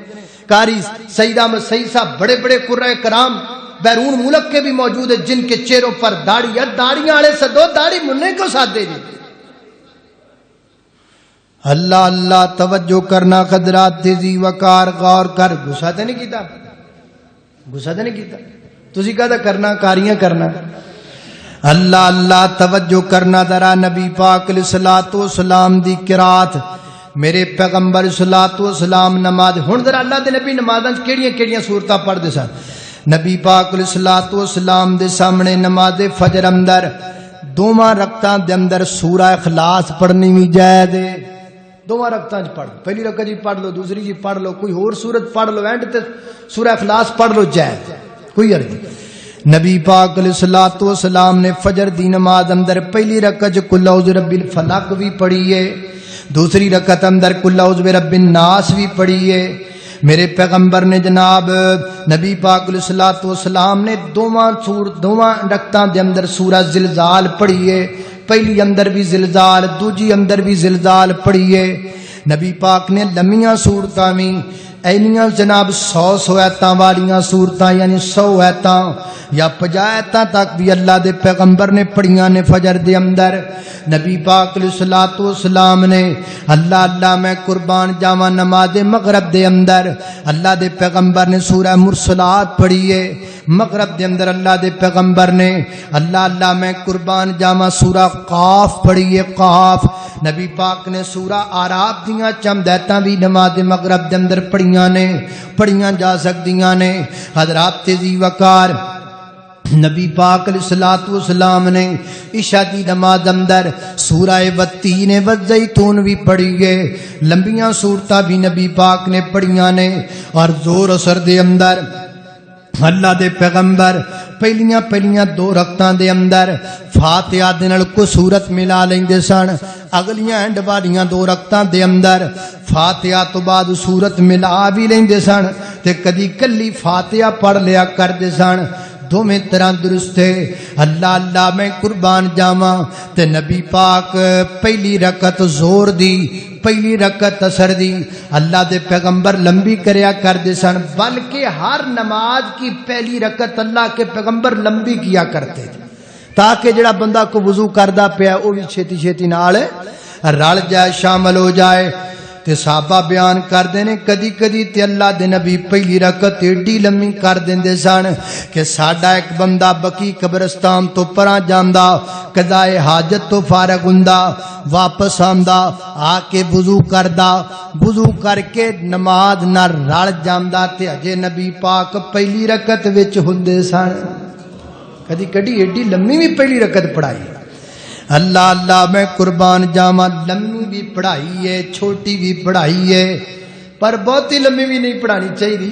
قاری سید احمد سعید صاحب, بڑے بڑے قرۂ کرام بیرون ملک کے بھی موجود ہیں جن کے چہروں پر داڑھی ہے. داڑیاں والے سدو, داڑھی مننے کو ساتھ دے جی. اللہ اللہ توجہ کرنا خدرات, تیزی وقار غور کر. غصہ تو نہیں کیتا, غصہ تو نہیں کیتا, تسی کہتا کرنا کاریاں کرنا. اللہ اللہ توجہ کرنا. ذرا نبی پاک علیہ الصلوۃ والسلام دی قرات, میرے پیغمبر صلوات والسلام نماز. ہن ذرا اللہ دے نبی نمازاں کیڑیاں کیڑیاں صورتاں پڑھدے سن. نبی پاک علیہ الصلوۃ والسلام دے سامنے نماز فجر اندر دوواں رکعتاں دے اندر سورہ اخلاص پڑھنی وی جائز ہے. دوواں رکعتاں پڑھ, پہلی رکعت جی پڑھ لو, دوسری جی پڑھ لو, کوئی اور سورت پڑھ لو, اینڈ تے سورہ اخلاص پڑھ لو, جائز, کوئی حرج نہیں. نبی پاک علیہ الصلوۃ والسلام نے فجر دی نماز اندر پہلی رکعت قل اعوذ برب الفلق بھی پڑھی ہے, دوسری رکعت اندر قل اعوذ برب الناس بھی پڑھی ہے. میرے پیغمبر نے جناب نبی پاک علیہ الصلوۃ والسلام نے دوواں رکعتاں دے اندر سورہ زلزال پڑھی ہے. پہلی اندر بھی زلزال, دوجی اندر بھی زلزال پڑھی ہے. نبی پاک نے لمیاں سورتاں بھی اینیاں جناب 100 آیتاں والیاں سورتاں, یعنی 100 آیتاں یا 50 آیتاں تک بھی اللہ دے پیغمبر نے پڑھیاں نے فجر دے اندر. نبی پاک علیہ الصلوۃ والسلام نے اللہ اللہ میں قربان جاواں نماز مغرب دے اندر اللہ دے پیغمبر نے سورہ مرسلات پڑھی ہے. مغرب دے اندر اللہ دے پیغمبر نے اللہ اللہ میں قربان جاواں سورہ قاف پڑھی ہے, قاف. نبی پاک نے سورہ اعراف دیاں چند آیتاں بھی نماز مغرب دے اندر پڑھیاں جا سکدیاں نے. حضرات تیزی وقار, نبی پاک علیہ الصلوۃ والسلام نے عشاء دی نماز اندر سورہ والتین والزیتون بھی پڑھی ہے. لمبیاں سورتاں بھی نبی پاک نے پڑھیاں نے. اور زور اثر دے اندر اللہ دے پیغمبر پہلیاں 2 رکعتاں دے اندر فاتحہ دے نال کو سورت ملا لیندے سن. اگلیاں اینڈ والیاں 2 رکعتاں دے اندر فاتحہ تو بعد سورت ملا بھی لیندے سن تے کدی کلی فاتحہ پڑھ لیا کردے سن. دوویں طرح درست ہے. اللہ اللہ میں قربان جاواں تے نبی پاک پہلی رکعت زور دی, پہلی رکعت اثر دی اللہ دے پیغمبر لمبی کریا کردے سن, بلکہ ہر نماز کی پہلی رکعت اللہ کے پیغمبر لمبی کیا کرتے تھے تاکہ جڑا بندہ کو وضو کردا پیا وہ بھی چھیتی چھیتی نال رل جائے, شامل ہو جائے. تے صحابہ بیان کردے نے کدی کدی تے اللہ دے نبی پہلی رکعت ایڈی لمبی کر دیندے سن کہ ساڈا ایک بندہ بقی قبرستان تو پراں جاندا, قضائے حاجت تو فارغ ہوندا, واپس آندا, آ کے وضو کردا, وضو کر کے نماز نال رل جاندا تے اجے نبی پاک پہلی رکعت وچ ہوندے سن. کدی کدی ایڈی لمبی بھی پہلی رکعت پڑھائی. اللہ اللہ میں قربان جاواں, لمبی بھی پڑھائی ہے, چھوٹی بھی پڑھائی ہے, پر بہت ہی لمبی بھی نہیں پڑھانی چاہیے.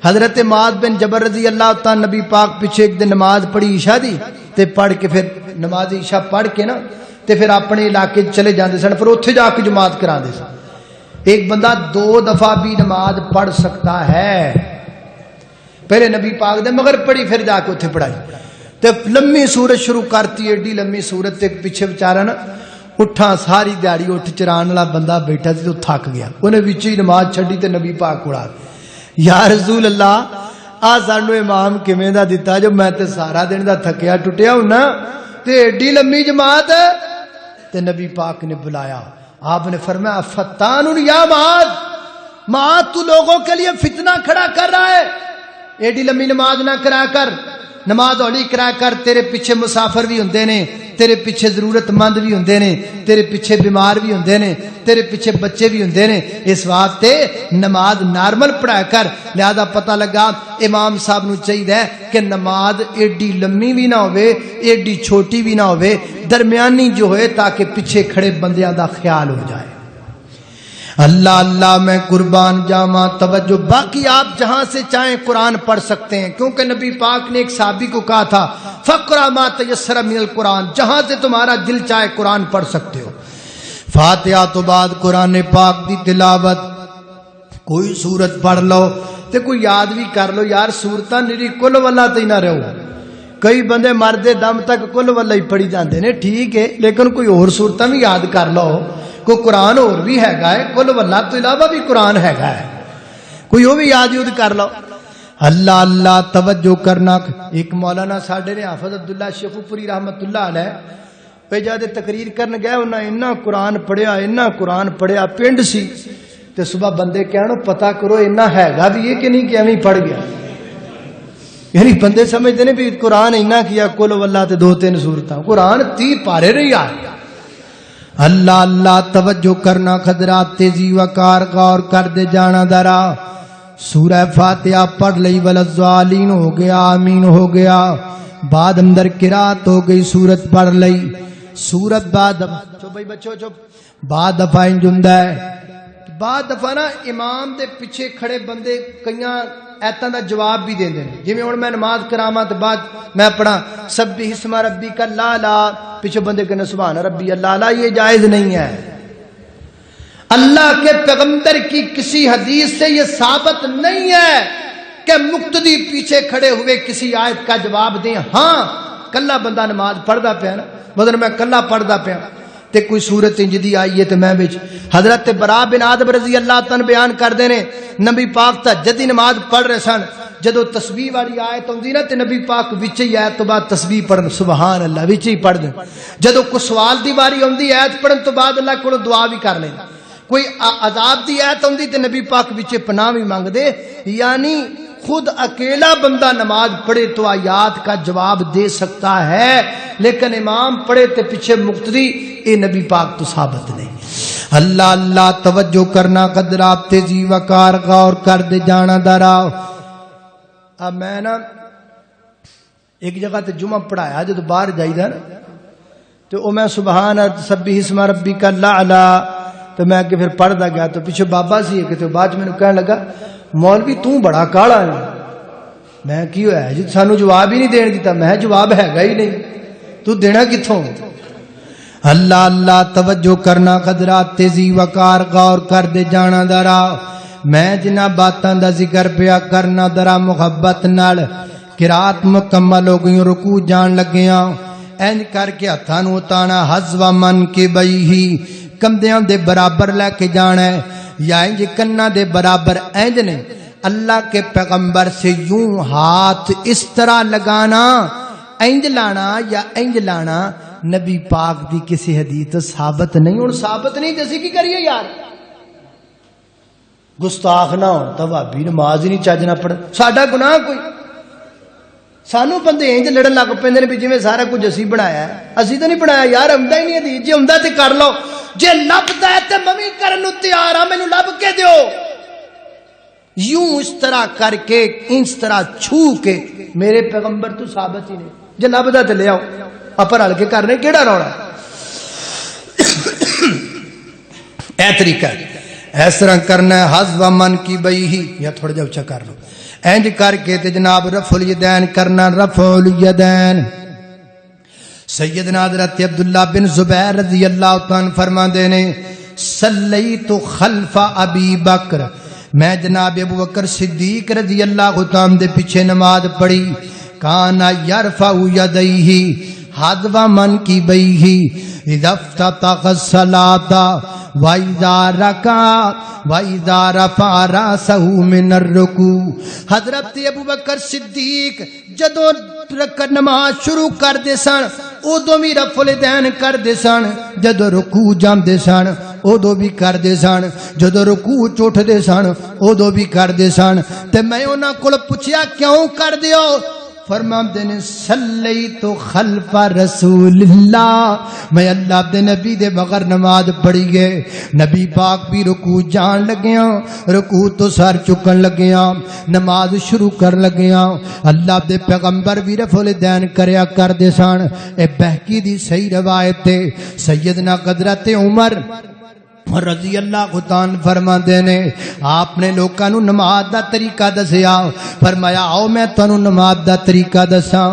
حضرت معاذ بن جبل رضی اللہ تعالی نبی پاک پیچھے ایک دن نماز پڑھی عشاء دی, تے پڑھ کے پھر نماز عشاء پڑھ کے نا تے پھر اپنے علاقے چلے جاندے سن, پھر اوتھے جا کے جماعت کراندے سن. ایک بندہ 2 دفعہ بھی نماز پڑھ سکتا ہے. پہلے نبی پاک دے مگر پڑھی, پھر جا کے اوتھے پڑھائی. تے لمبی سورت شروع کرتی, ایڈی لمبی سورت, تے پیچھے بیچارہ نا اٹھا ساری دیہڑی اٹھ چران والا بندہ بیٹھا سی تو تھک گیا, انہیں وچ ہی نماز چھڈی تے نبی پاک کوڑا, یا رسول اللہ آ سانو امام کیویں دا دتا جو میں تے سارا دن دا تھکیا ٹٹیا ہونا تے ایڈی لمبی جماعت. تے نبی پاک نے بلایا, آپ نے فرمایا فتان یا معاذ, تو لوگوں کے لیے فتنہ کھڑا کر رہا ہے, ایڈی لمبی نماز نہ کرا کر, نماز ہولی کرا کر. تیرے پیچھے مسافر بھی ہوندے نے, تیرے پیچھے ضرورت مند بھی ہوندے نے, تیرے پیچھے بیمار بھی ہوندے نے, تیرے پیچھے بچے بھی ہوندے نے. اس واسطے نماز نارمل پڑھا کر. لہذا پتہ لگا امام صاحب نو چاہیے کہ نماز ایڈی لمبی بھی نہ ہوئے, ایڈی چھوٹی بھی نہ ہوئے, درمیانی جو ہوئے, تاکہ پیچھے کھڑے بندیاں دا خیال ہو جائے. اللہ اللہ میں قربان جاواں, توجہ. باقی آپ جہاں سے چاہیں قرآن پڑھ سکتے ہیں, کیونکہ نبی پاک نے ایک صحابی کو کہا تھا فقرا ما تیسر من القرآن, جہاں سے تمہارا دل چاہے قرآن پڑھ سکتے ہو. فاتحہ تو بعد قرآن پاک دی تلاوت, کوئی سورت پڑھ لو تے کوئی یاد بھی کر لو. یار سورتاں نری کل والا تے نہ رہو, کئی بندے مردے دم تک کل واللہ ہی پڑھی جاندے نے ٹھیک ہے لیکن کوئی اور صورتاں بھی یاد کر لو کوئی قرآن اور بھی ہے کل واللہ تو علاوہ بھی قرآن ہے کوئی وہ بھی یاد یود کر لو اللہ اللہ توجہ کرنا ایک مولانا ساڈے نے حافظ عبداللہ شیخوپوری رحمت اللہ علیہ پہ جا تقریر کرن گئے انہاں اتنا قرآن پڑھیا پنڈ سی تے صبح بندے کہنو پتہ کرو اتنا ہے بھی یہ کہ نہیں کہ ایویں پڑھ گیا یعنی بندے سمجھتے ہیں بھی قرآن اتنا کیا کل واللہ تے 2-3 سورتاں قرآن 30 پارے رہی آ اللہ اللہ توجہ کرنا خضرات تیزی وقار غور کر دے جانا درا سورہ فاتحہ پڑھ لئی ولضالین ہو گیا آمین ہو گیا بعد اندر قرات ہو گئی سورت پڑھ لئی سورت بعد چپ بھائی بچو چپ بعد دفعہ جمدہ ہے بعد دفعہ نا امام دے پیچھے کھڑے بندے کئیاں ایتاں دا جواب بھی دیندے نے جویں ہن میں نماز کراواں تے بعد میں پڑھا سبح اسم ربک الاعلی پیچھے بندے کہنے سبحان ربی الاعلی یہ جائز نہیں ہے اللہ کے پیغمبر کی کسی حدیث سے یہ ثابت نہیں ہے کہ مقتدی پیچھے کھڑے ہوئے کسی آیت کا جواب دیں ہاں کلا بندہ نماز پڑھدا پیا نا مطلب میں کلا پڑھدا پیا تے کوئی صورت انج دی آئی ہے تے میں وچ حضرت برا بن عازب رضی اللہ تعالی بیان کردے نے نبی پاک تہجد دی نماز پڑھ رہے سن جدو تسبیح والی آیت ہوندی نا تے نبی پاک وچ ہی آیت تو بعد تسبیح پڑھن سبحان اللہ وچ ہی پڑھ دیں جدو کوئی سوال دی واری ہوندی آیت پڑھن تو بعد اللہ کولوں دعا بھی کر لیں کوئی عذاب دی آیت ہوندی تے نبی پاک وچ پناہ بھی مانگ دے یعنی خود اکیلا بندہ نماز پڑھے تو آیات کا جواب دے سکتا ہے لیکن امام پڑھے تے پیچھے مقتدی اے نبی پاک تو ثابت نہیں اللہ اللہ توجہ کرنا قدرات تیزی وقار غور کر دے جانا درا اب میں نا ایک جگہ تے جمعہ پڑھایا جب باہر جائیدا نا تو او میں سبحان سبح اسم ربک الاعلی تو میں کہ پھر پڑھدا گیا تو پیچھے بابا سی کہ تو بعد میں کہنے لگا مولوی تو بڑا کالا ہے میں کی ہوا ہے جی سانو جواب ہی نہیں دین دیتا میں جواب ہے گا ہی نہیں تو دینا کتھوں اللہ اللہ توجہ کرنا قدرات تیزی وقار غور کر دے جانا درا میں جنہ باتاں دا ذکر پیا کرنا درا محبت نال قرات مکمل ہو گئی رکوع جان لگیاں اینج کر کے ہتھاں نوں اتانا حذو من کے بئی کندیاں دے برابر لے کے جانا ہے یا انج کنا دے برابر اینج نے اللہ کے پیغمبر سے یوں ہاتھ اس طرح لگانا اینج لانا یا اینج لانا نبی پاک دی کسی حدیث ثابت نہیں اور ثابت نہیں جیسے کی کریے یار گستاخ نہ ہو تو بھابی نماز ہی نہیں چاجنا پڑ ساڈا گناہ کوئی سانو بندے انج لڑن لگ پیندے نے بھی جویں سارا کچھ اسی بنایا ہے اسی تو نہیں بنایا یار ہوندا ہی نہیں حدیث جے ہوندا تے کر لو جے لبدا ہے تے میں کرن نوں تیار ہاں مینوں لب کے دیو یوں اس طرح کر کے اس طرح چھو کے میرے پیغمبر تو ثابت ہی نہیں جے لبدا تے لے آؤ اپر ہل کے کرنے کیڑا روڑا اے طریقہ اس طرح کرنا ہے حذو من کی بئی ہی یا تھوڑا جا اچھا کر لو اینج کر کے تے جناب رفع الیدین کرنا رفع الیدین سیدنا حضرت عبداللہ بن زبیر رضی اللہ تعالیٰ فرماندے نے صلیت خلف ابی بکر میں جناب ابو بکر صدیق رضی اللہ تعالیٰ دے پیچھے نماز پڑھی کانا یرفع یدیہ حذو من کی بئی اذا افتتح الصلاۃ وَإِذَا رَكَعَ وَإِذَا رَفَعَ رَأْسَهُ مِنَ الرُّكُوعِ حضرت ابو بکر صدیق جدو نماز شروع کر دے سن ادو بھی رفع الیدین کر دے سن جدو رکوع جاندے سن ادو بھی کر دے سن جدو رکوع اٹھ دے سن ادو بھی کر دے سن تے میں انہاں کول پوچھیا کیوں کر دیو فرماندے نے صلیت خلف رسول اللہ میں اللہ دے نبی دے بغیر نماز پڑھی گئے نبی پاک بھی رکوع جان لگیاں رکوع تو سر چکن لگیاں نماز شروع کر لگیاں اللہ دے پیغمبر بھی رفع الیدین کریا کر دے سن اے بہکی دی صحیح روایت ہے سیدنا حضرت عمر رضی اللہ تعالی فرماندے نے آپ نے لوکاں نو نماز دا طریقہ دسیا، فرمایا آؤ میں تانوں نماز دا طریقہ دساں۔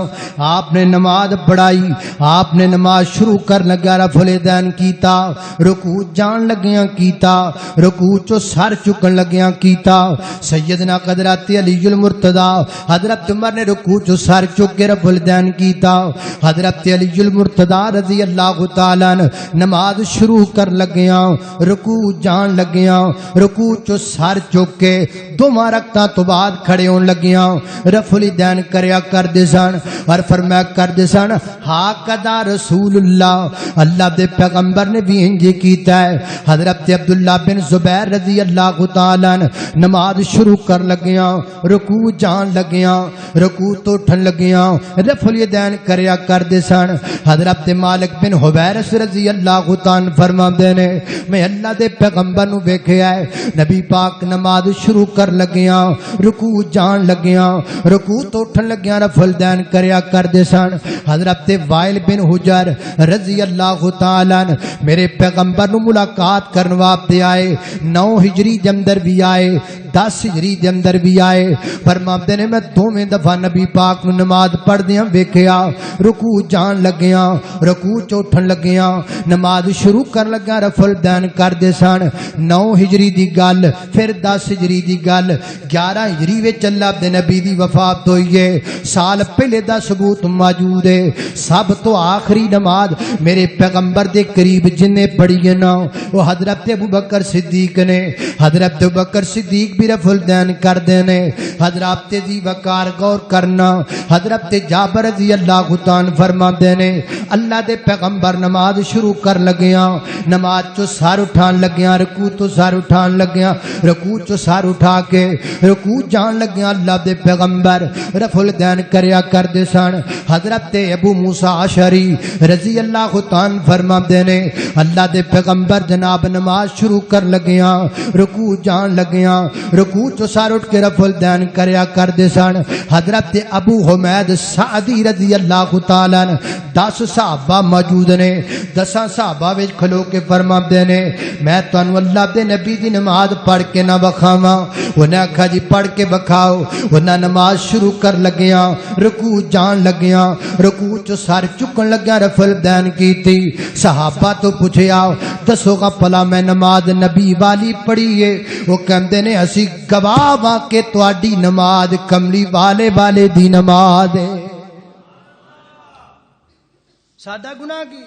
آپ نے نماز پڑھائی، آپ نے نماز شروع کر لگا رفع الیدین کیتا، رکوع جان لگیاں کیتا، رکوع چو سر چکن لگیاں کیتا۔ سیدنا حضرت علی المرتضی حضرت عمر نے رکوع چو سر چک کے رفع الیدین کیتا، حضرت علی المرتضی رضی اللہ تعالی عنہ نماز شروع کر لگیاں، رکوع جان لگیاں، رکوع چو سر چک کے دو رکعتاں تو بعد کھڑے ہون لگیاں، رفع الیدین کریا کر دے سن اور فرمایا کر دے سن ہاکذا رسول اللہ، اللہ دے پیغمبر نے بھی انج کیتا ہے۔ حضرت عبداللہ بن زبیر رضی اللہ تعالی عنہ نماز شروع کر لگیاں، رکوع جان لگیاں، رکوع تو اٹھن لگیاں، رفع الیدین کریا کر دے سن۔ حضرت مالک بن حویرث رضی اللہ تعالی عنہ فرماندے نے میں اللہ دے پیغمبر نو ویکھیا ہے، نبی پاک نماز شروع کر لگیاں، رکوع جان لگیاں، رکوع تو اٹھن لگیاں، رفع الیدین کریا کر دے سن۔ حضرت وائل بن حجر رضی اللہ تعالی عنہ میرے پیغمبر نو ملاقات کرن واسطے آئے، 9 ہجری دے اندر بھی آئے، 10 ہجری دے اندر بھی آئے، فرماندے نے میں دوویں دفعہ نبی پاک نو نماز پڑھدیاں ویکھیا، رکوع جان لگیاں، رکوع چ اٹھن لگیاں، نماز شروع کر لگا، رفع الیدین کر دے سن۔ 9 ہجری دی گل، پھر 10 ہجری دی گل، 11 ہجری وچ اللہ دے نبی دی وفات ہوئی ہے، سال پہلے دا ثبوت موجود ہے۔ سب تو آخری نماز میرے پیغمبر دے قریب جن نے پڑھی ہے نا وہ حضرت ابوبکر صدیق نے، حضرت ابوبکر صدیق بھی رفع الیدین کر دینے۔ حضرت دی وقار غور کرنا، حضرت جابر رضی اللہ تعالی فرماندے نے اللہ دے پیغمبر نماز شروع کر لگیاں، نماز چو سر اٹھان لگیاں، رکوع تو سر اٹھان لگیاں، رکوع چو سر اٹھا کے رکوع جان لگیاں، اللہ دے پیغمبر رفع الیدین کریا کر دے سن۔ حضرت ابو موسیٰ اشعری رضی اللہ تعالی فرماندے نے اللہ دے پیغمبر جناب نماز شروع کر لگیاں، رکوع جان لگیاں، رکوع چو سر اٹھ کے رفع الیدین کریا کر دے سن۔ حضرت ابو حمید سعدی رضی اللہ تعالی عنہ 10 صحابہ موجود نے، 10 صحابہ وچ کھلو کے فرماندے نے میں تانوں اللہ دے نبی دی نماز پڑھ کے نہ بخاواں، انہاں آکھیا جی پڑھ کے بکھاؤ۔ انہاں نماز شروع کر لگیاں، رکوع جان لگیاں، رکوع چ سر چکن لگیا، رفع الیدین کیتی۔ صحابہ تو پوچھیا دسو گا پلا میں نماز نبی والی پڑھی ہے؟ وہ کہندے نے اسی گواہ وا کہ تواڈی نماز کملی والے دی نماز ہے۔ سادہ گناہ کی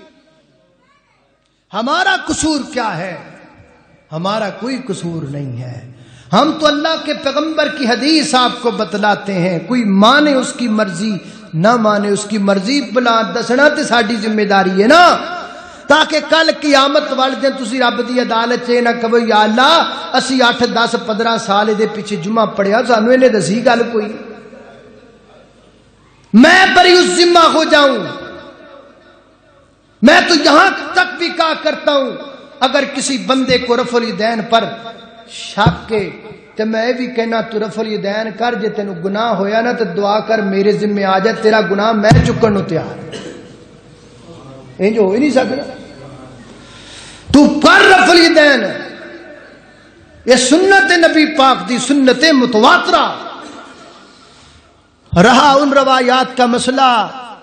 ہمارا قصور کیا ہے؟ ہمارا کوئی قصور نہیں ہے، ہم تو اللہ کے پیغمبر کی حدیث آپ کو بتلاتے ہیں، کوئی مانے اس کی مرضی نہ مانے اس کی مرضی، بلا دسنا تے ساڈی ذمہ داری ہے نا، تاکہ کل قیامت والے دن تسی رب دی عدالت چ نہ کہو یا اللہ اسی 8 10 15 سال دے پیچھے جمعہ پڑھیا سانو انہیں دسی گل کوئی، میں بری اس ذمہ ہو جاؤں۔ میں تو یہاں تک بھی کہا کرتا ہوں اگر کسی بندے کو رفع الیدین پر شک کے تو میں بھی کہنا تو رفع الیدین کر، جے تینوں گناہ ہویا نا تو دعا کر میرے ذمہ آ جائے، تیرا گناہ میں چکن نو تیار، انج ہو ہی نہیں سکتا۔ تو کر رفع الیدین، یہ سنت نبی پاک دی سنت متواترہ۔ رہا ان روایات کا مسئلہ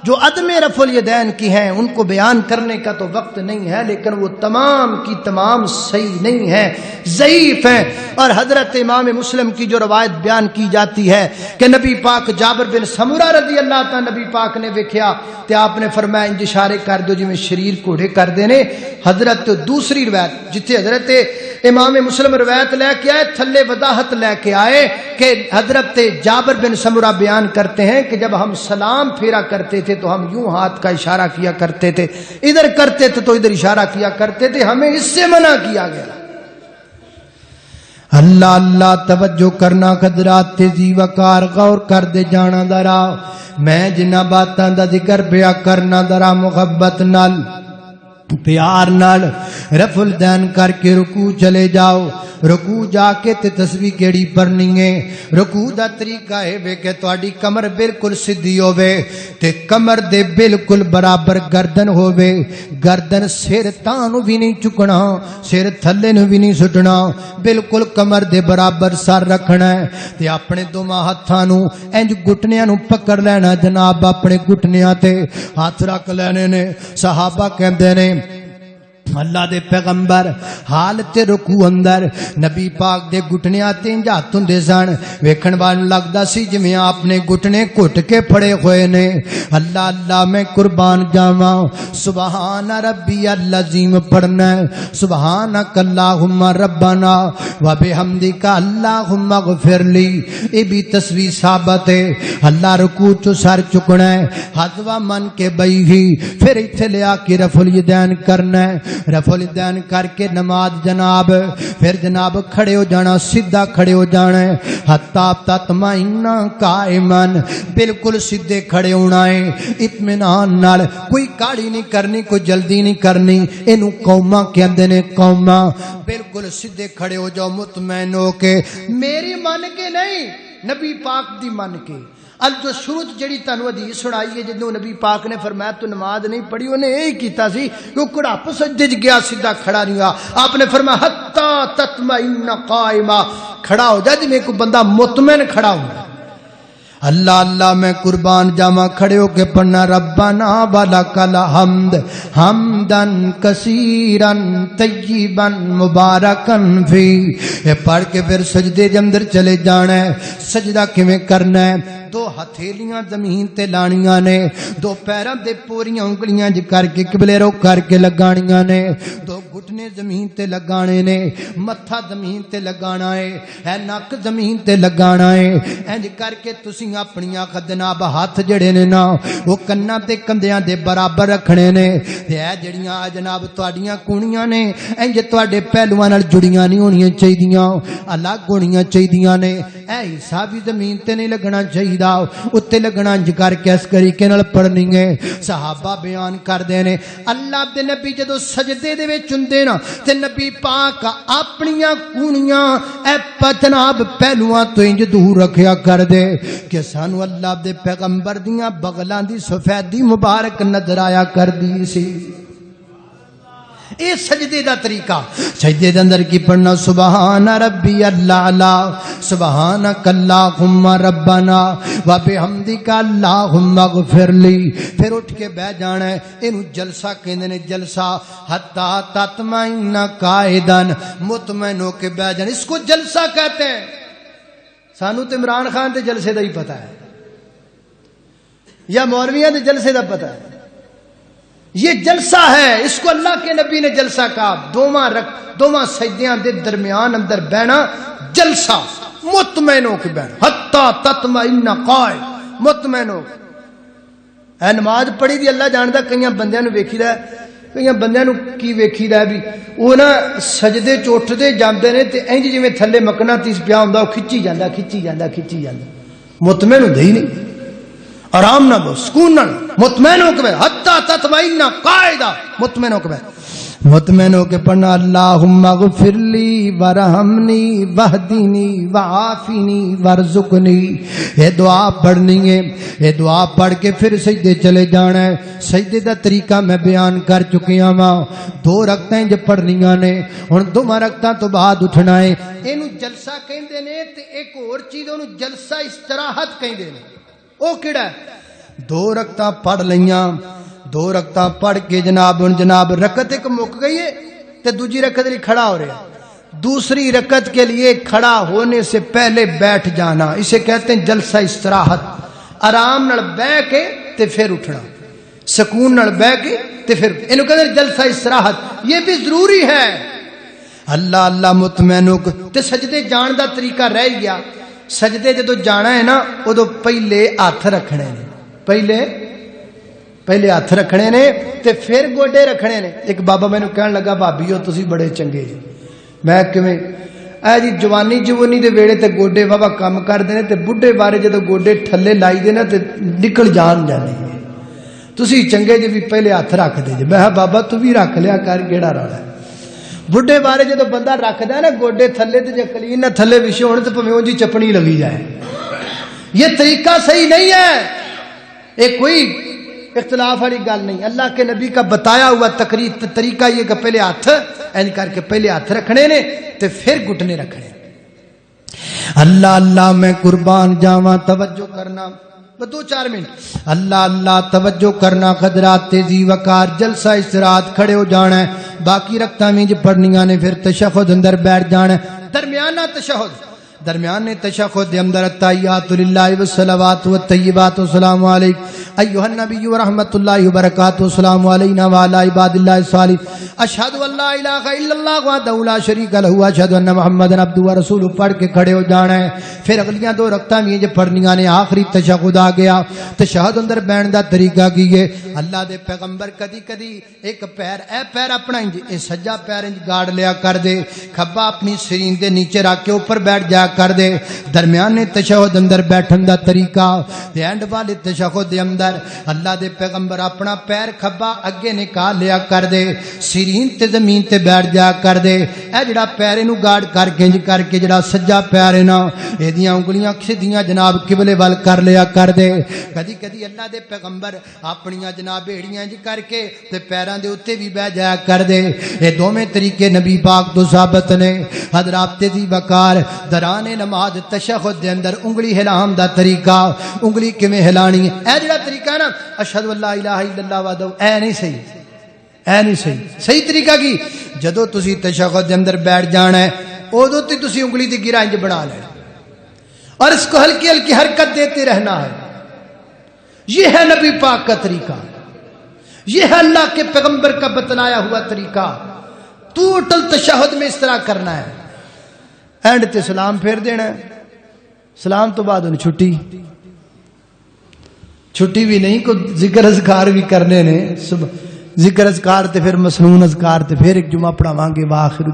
جو عدم رفع الیدین کی ہیں، ان کو بیان کرنے کا تو وقت نہیں ہے، لیکن وہ تمام کی تمام صحیح نہیں ہیں، ضعیف ہیں۔ اور حضرت امام مسلم کی جو روایت بیان کی جاتی ہے کہ نبی پاک جابر بن سمرہ رضی اللہ تعالی نبی پاک نے ویکھیا تے آپ نے فرمایا انج اشارے کر دو جویں شریر کوڑے کر دینے۔ حضرت دوسری روایت جتھے حضرت امام مسلم روایت لے کے آئے تھلے وضاحت لے کے آئے کہ حضرت جابر بن سمرہ بیان کرتے ہیں کہ جب ہم سلام پھیرا کرتے تھے تو ہم یوں ہاتھ کا اشارہ کیا کرتے تھے، ادھر کرتے تھے تو ادھر اشارہ کیا کرتے تھے، ہمیں اس سے منع کیا گیا۔ اللہ اللہ توجہ کرنا حضرات، تیزی وقار غور کر دے جانا ذرا، میں جنہ باتاں دا ذکر پیا کرنا ذرا محبت نال۔ پیار نال رفع الدین کر کے رکوع چلے جاؤ. رکوع جا کے تے تسبیح کیڑی پڑھنی ہے؟ رکوع دا طریقہ ہے وے کہ تہاڈی کمر بالکل سیدھی ہوے تے کمر دے بالکل برابر گردن ہوے. گردن سر تاں نو بھی نہیں چکنا، سر تھلے نو بھی نہیں سٹنا، بالکل کمر دے برابر سر رکھنا ہے تے اپنے دوواں ہتھاں نو انج گھٹنیاں نو پکڑ لینا جناب. اپنے گھٹنیاں تے ہاتھ رکھ لینے نے. صحابہ کہندے نے اللہ دے پیغمبر حالت رکوع اندر نبی پاک دے گھٹنیاں تے ہاتھ ہوندے سن، ویکھن والوں لگدا سی جویں آپ نے گھٹنے گھٹ کے پھڑے ہوئے نے. اللہ اللہ میں قربان جاواں، سبحان ربی العظیم پڑھنا ہے، سبحانک اللہم ربنا و بحمدک اللہم اغفر لی. یہ بھی تسبیح ثابت ہے. اللہ رکوع تو سر چکنا ہے، حذو من کے بئی ہی، پھر ایتھے لیا کے رفع الیدین کرنا ہے. رفع الیدین کر کے نماز جناب پھر جناب کھڑے ہو جانا، سیدھا کھڑے ہو جانا ہے. حتی تطمئن قائما، بالکل سیدھے کھڑے ہونا ہے اطمینان نال. کوئی کاڑی نہیں کرنی، کوئی جلدی نہیں کرنی. اینو قوما کہندے نے، قوما. بالکل سیدھے کھڑے ہو جاؤ مطمئن ہو کے، میری من کے نہیں نبی پاک دی من کے. ال جو شروع جڑی تانوں حدیث سنائی ہے جدوں نبی پاک نے فرمایا تو نماز نہیں پڑھی، انہیں یہی کیتا سی کہ وہ کڑاپ سجدے وچ گیا، سیدھا کھڑا نہیں ہوا. آپ نے فرمایا حتی تطمئن قائما، کھڑا ہو جا جویں کوئی بندہ مطمئن کھڑا ہوندا. اللہ اللہ میں قربان جاواں، کھڑے ہو کے پڑھنا ربنا ولک الحمد حمدن کثیرا طیبا مبارکا فی. یہ پڑھ کے پھر سجدے دے اندر چلے جانا ہے. سجدہ کیویں کرنا ہے؟ دو ہتھیلیاں زمین تے لانیاں نے، دو پیراں دے پوریاں انگلیاں ج کر کے قبلے رو کر کے لگانیاں نے، دو گھٹنے زمین تے لگانے نے، متھا زمین تے لگانا ہے، نک زمین تے لگانا ہے. انج کر کے تسی اپنی جناب ہاتھ جڑے نے نا وہ کنا تے کندیاں دے برابر رکھنے نے. تے اے جڑیاں جناب تواڈیاں کونیاں نے انج تواڈے پہلواں نال جڑیاں نہیں ہونیاں چاہیدیاں، الگ ہونیاں چاہیدیاں نے. اے حصہ بھی زمین تے نہیں لگنا چاہیے، اتنے لگنا انج کر کے اس طریقے نال پڑھنی ہے. صحابہ بیان کردے نے اللہ دے نبی جدوں سجدے دے وچ ہوندے نا تے نبی پاک اپنیاں کونیاں اے جناب پہلواں تو انج دور رکھیا کردے کہ سانو اللہ دے پیغمبر دیاں بغلاں دی سفیدی مبارک نظر آیا کردی سی. اے سجدے دا طریقہ. سجدے دے اندر کی پڑھنا سبحان ربی الاعلی، سبحانک اللہم ربنا و بحمدک اللہم اغفر لی. پھر اٹھ کے بیٹھ جانا ہے. اینو جلسہ کہندے نے، جلسہ حتی تطمئن قائدا، مطمئن ہو کے بیٹھ جانا، اس کو جلسہ کہتے ہیں. سانو تے عمران خان دے جلسے دا ہی پتہ ہے یا مولویاں دے جلسے دا پتہ ہے. یہ جلسہ ہے، اس کو اللہ کے نبی نے جلسہ کہا. دوواں سجدیاں دے درمیان اندر بیٹھنا جلسہ، مطمئن ہو کے بیٹھنا. حتی تطمئن قائم، مطمئن ہو. اے نماز پڑھی دی اللہ جاندا. کئی بندیاں نو ویکھی دا، کئی بندیاں نو کی ویکھی دا بھی وہ نا سجدے چ اٹھدے جاندے نے تے انج جویں تھلے مقناطیس پیا ہوندا، وہ کھچی جاندا کھچی جاندا کھچی جاندا. مطمئن ہوندے ہی نہیں، آرام نہ بو، سکون نہ، مطمئن ہو کے بیٹھ. حتی تطمئن قائدا، مطمئن ہو کے بیٹھ. مطمئن ہو کے پڑھنا اللہم اغفر لی ورحمنی وہدنی وعافنی ورزقنی. یہ دعا پڑھنی ہے. یہ دعا پڑھ کے پھر سجدے چلے جانا ہے. سجدے دا طریقہ میں بیان کر چکیا ہاں. 2 رکعتیں جو پڑھنیاں نے، ہن 2 رکعتاں تو بعد اٹھنا ہے. اینو جلسہ کہندے نے تے ایک اور چیز اونوں جلسہ استراحت کہندے نے. او کیڑا ہے؟ 2 رکعتاں پڑھ لیاں، 2 رکعتاں پڑھ کے جناب رکعت ایک مک گئی ہے تے دوسری رکعت لیے کھڑا ہو رہا ہے. دوسری رکعت کے لیے کھڑا ہونے سے پہلے بیٹھ جانا، اسے کہتے ہیں جلسہ استراحت. آرام نال بیٹھ کے تے پھر اٹھنا، سکون نال بیٹھ کے تے پھر اینو کہتے ہیں جلسہ استراحت. یہ بھی ضروری ہے. اللہ اللہ مطمئن ہو تے سجدے جان دا طریقہ رہ گیا. سجدے جدو جانا ہے نا ادو پہلے ہاتھ رکھنے نے، پہلے ہاتھ رکھنے نے تے پھر گوڈے رکھنے نے. ایک بابا مینوں کہن لگا بھابیو تسی بڑے چنگے جی. میں کیویں؟ اے جی جوانی دے ویڑے تے گوڈے بابا کام کردے نے تے بڈھے بارے جدو گوڈے تھلے لائی دے نا تے نکل جان جانے. تسی چنگے جی بھی پہلے ہاتھ رکھ دے جی. میں کہا بابا تو بھی رکھ لیا کر کیڑا رولا ہے. بڈھے بارے جدو بندہ رکھدا ہے نا گوڈے تھلے تے جے کلین نہ تھلے وچھے ہون تے پویں اونجی چپڑی لگی جائے. یہ طریقہ صحیح نہیں ہے. یہ کوئی اختلاف والی گل نہیں. اللہ کے نبی کا بتایا ہوا طریقہ یہ کہ پہلے ہاتھ این کر کے پہلے ہاتھ رکھنے نے تے پھر گھٹنے رکھنے. اللہ اللہ میں قربان جاواں توجہ کرنا 2-4 منٹ. اللہ اللہ توجہ کرنا قدرات تیزی وقار جلسہ استراحت کھڑے ہو جانا ہے. باقی رکھتا میں جو پڑھنیاں نے پھر تشہد اندر بیٹھ جانا ہے. درمیانہ تشہد درمیان تشہد دے اندر التحیات للہ والصلوات والطیبات والسلام علیک ایھا النبی ورحمۃ اللہ وبرکاتہ السلام علینا وعلی عباد اللہ الصالحین اشہد ان لا الہ الا اللہ وحدہ لا شریک لہ اشہد ان محمدا عبدہ ورسولہ پڑھ کے کھڑے ہو جانا ہے. پھر اگلیاں 2 رکعتاں بھی جو پڑھنیاں نے. آخری تشہد آ گیا. تشہد اندر بیٹھن دا طریقہ کی ہے. اللہ دے پیغمبر کدی کدی ایک پیر اے پیر اپنا انج اے سجا پیر انج گاڑ لیا کر دے, کھبا اپنی سرین دے نیچے رکھ کے اوپر بیٹھ جا کر دے. درمیان تشہد اندر بیٹھن دا طریقہ تے اینڈ والے تشہد دے اندر اللہ دے پیغمبر اپنا پیر کھبا اگے نکال لیا کر دے, سرین تے زمین تے بیٹھ جا کر دے. اے جڑا پیر نو گاڑ کر کے جڑا سجا پیر ہے نا ایدیاں انگلیاں سیدھیاں جناب قبلے وال کر لیا کر دے. کدی کدی اللہ دے پیغمبر اپنیاں جناب ایڑیاں انج کر کے تے پیراں دے اوتے بھی بیٹھ جایا کر دے. اے دوویں طریقے نبی پاک تو ثابت نے. حضرات تیزی وقار دران نماز تشہد دے اندر انگلی ہلان دا طریقہ انگلی کیویں ہلانی ہے. اے جڑا طریقہ ہے نا اشہد ان لا الہ الا اللہ وحدہ اے نہیں صحیح, اے نہیں صحیح. صحیح طریقہ کی جدو تسی تشہد دے اندر بیٹھ جانا ہے اودوں تے تسی انگلی دی گرہ انج بنا لینا اور اس کو ہلکی ہلکی حرکت دیتے رہنا ہے. یہ ہے نبی پاک کا طریقہ, یہ ہے اللہ کے پیغمبر کا بتلایا ہوا طریقہ. ٹوٹل تشہد میں اس طرح کرنا ہے. اینڈ تے سلام پھیر دینا ہے. سلام تو بعد انہیں چھٹی بھی نہیں کو ذکر اذکار بھی کرنے نے. ذکر اذکار تے پھر مسنون اذکار تے پھر ایک جمعہ پڑھاواں گے. واخر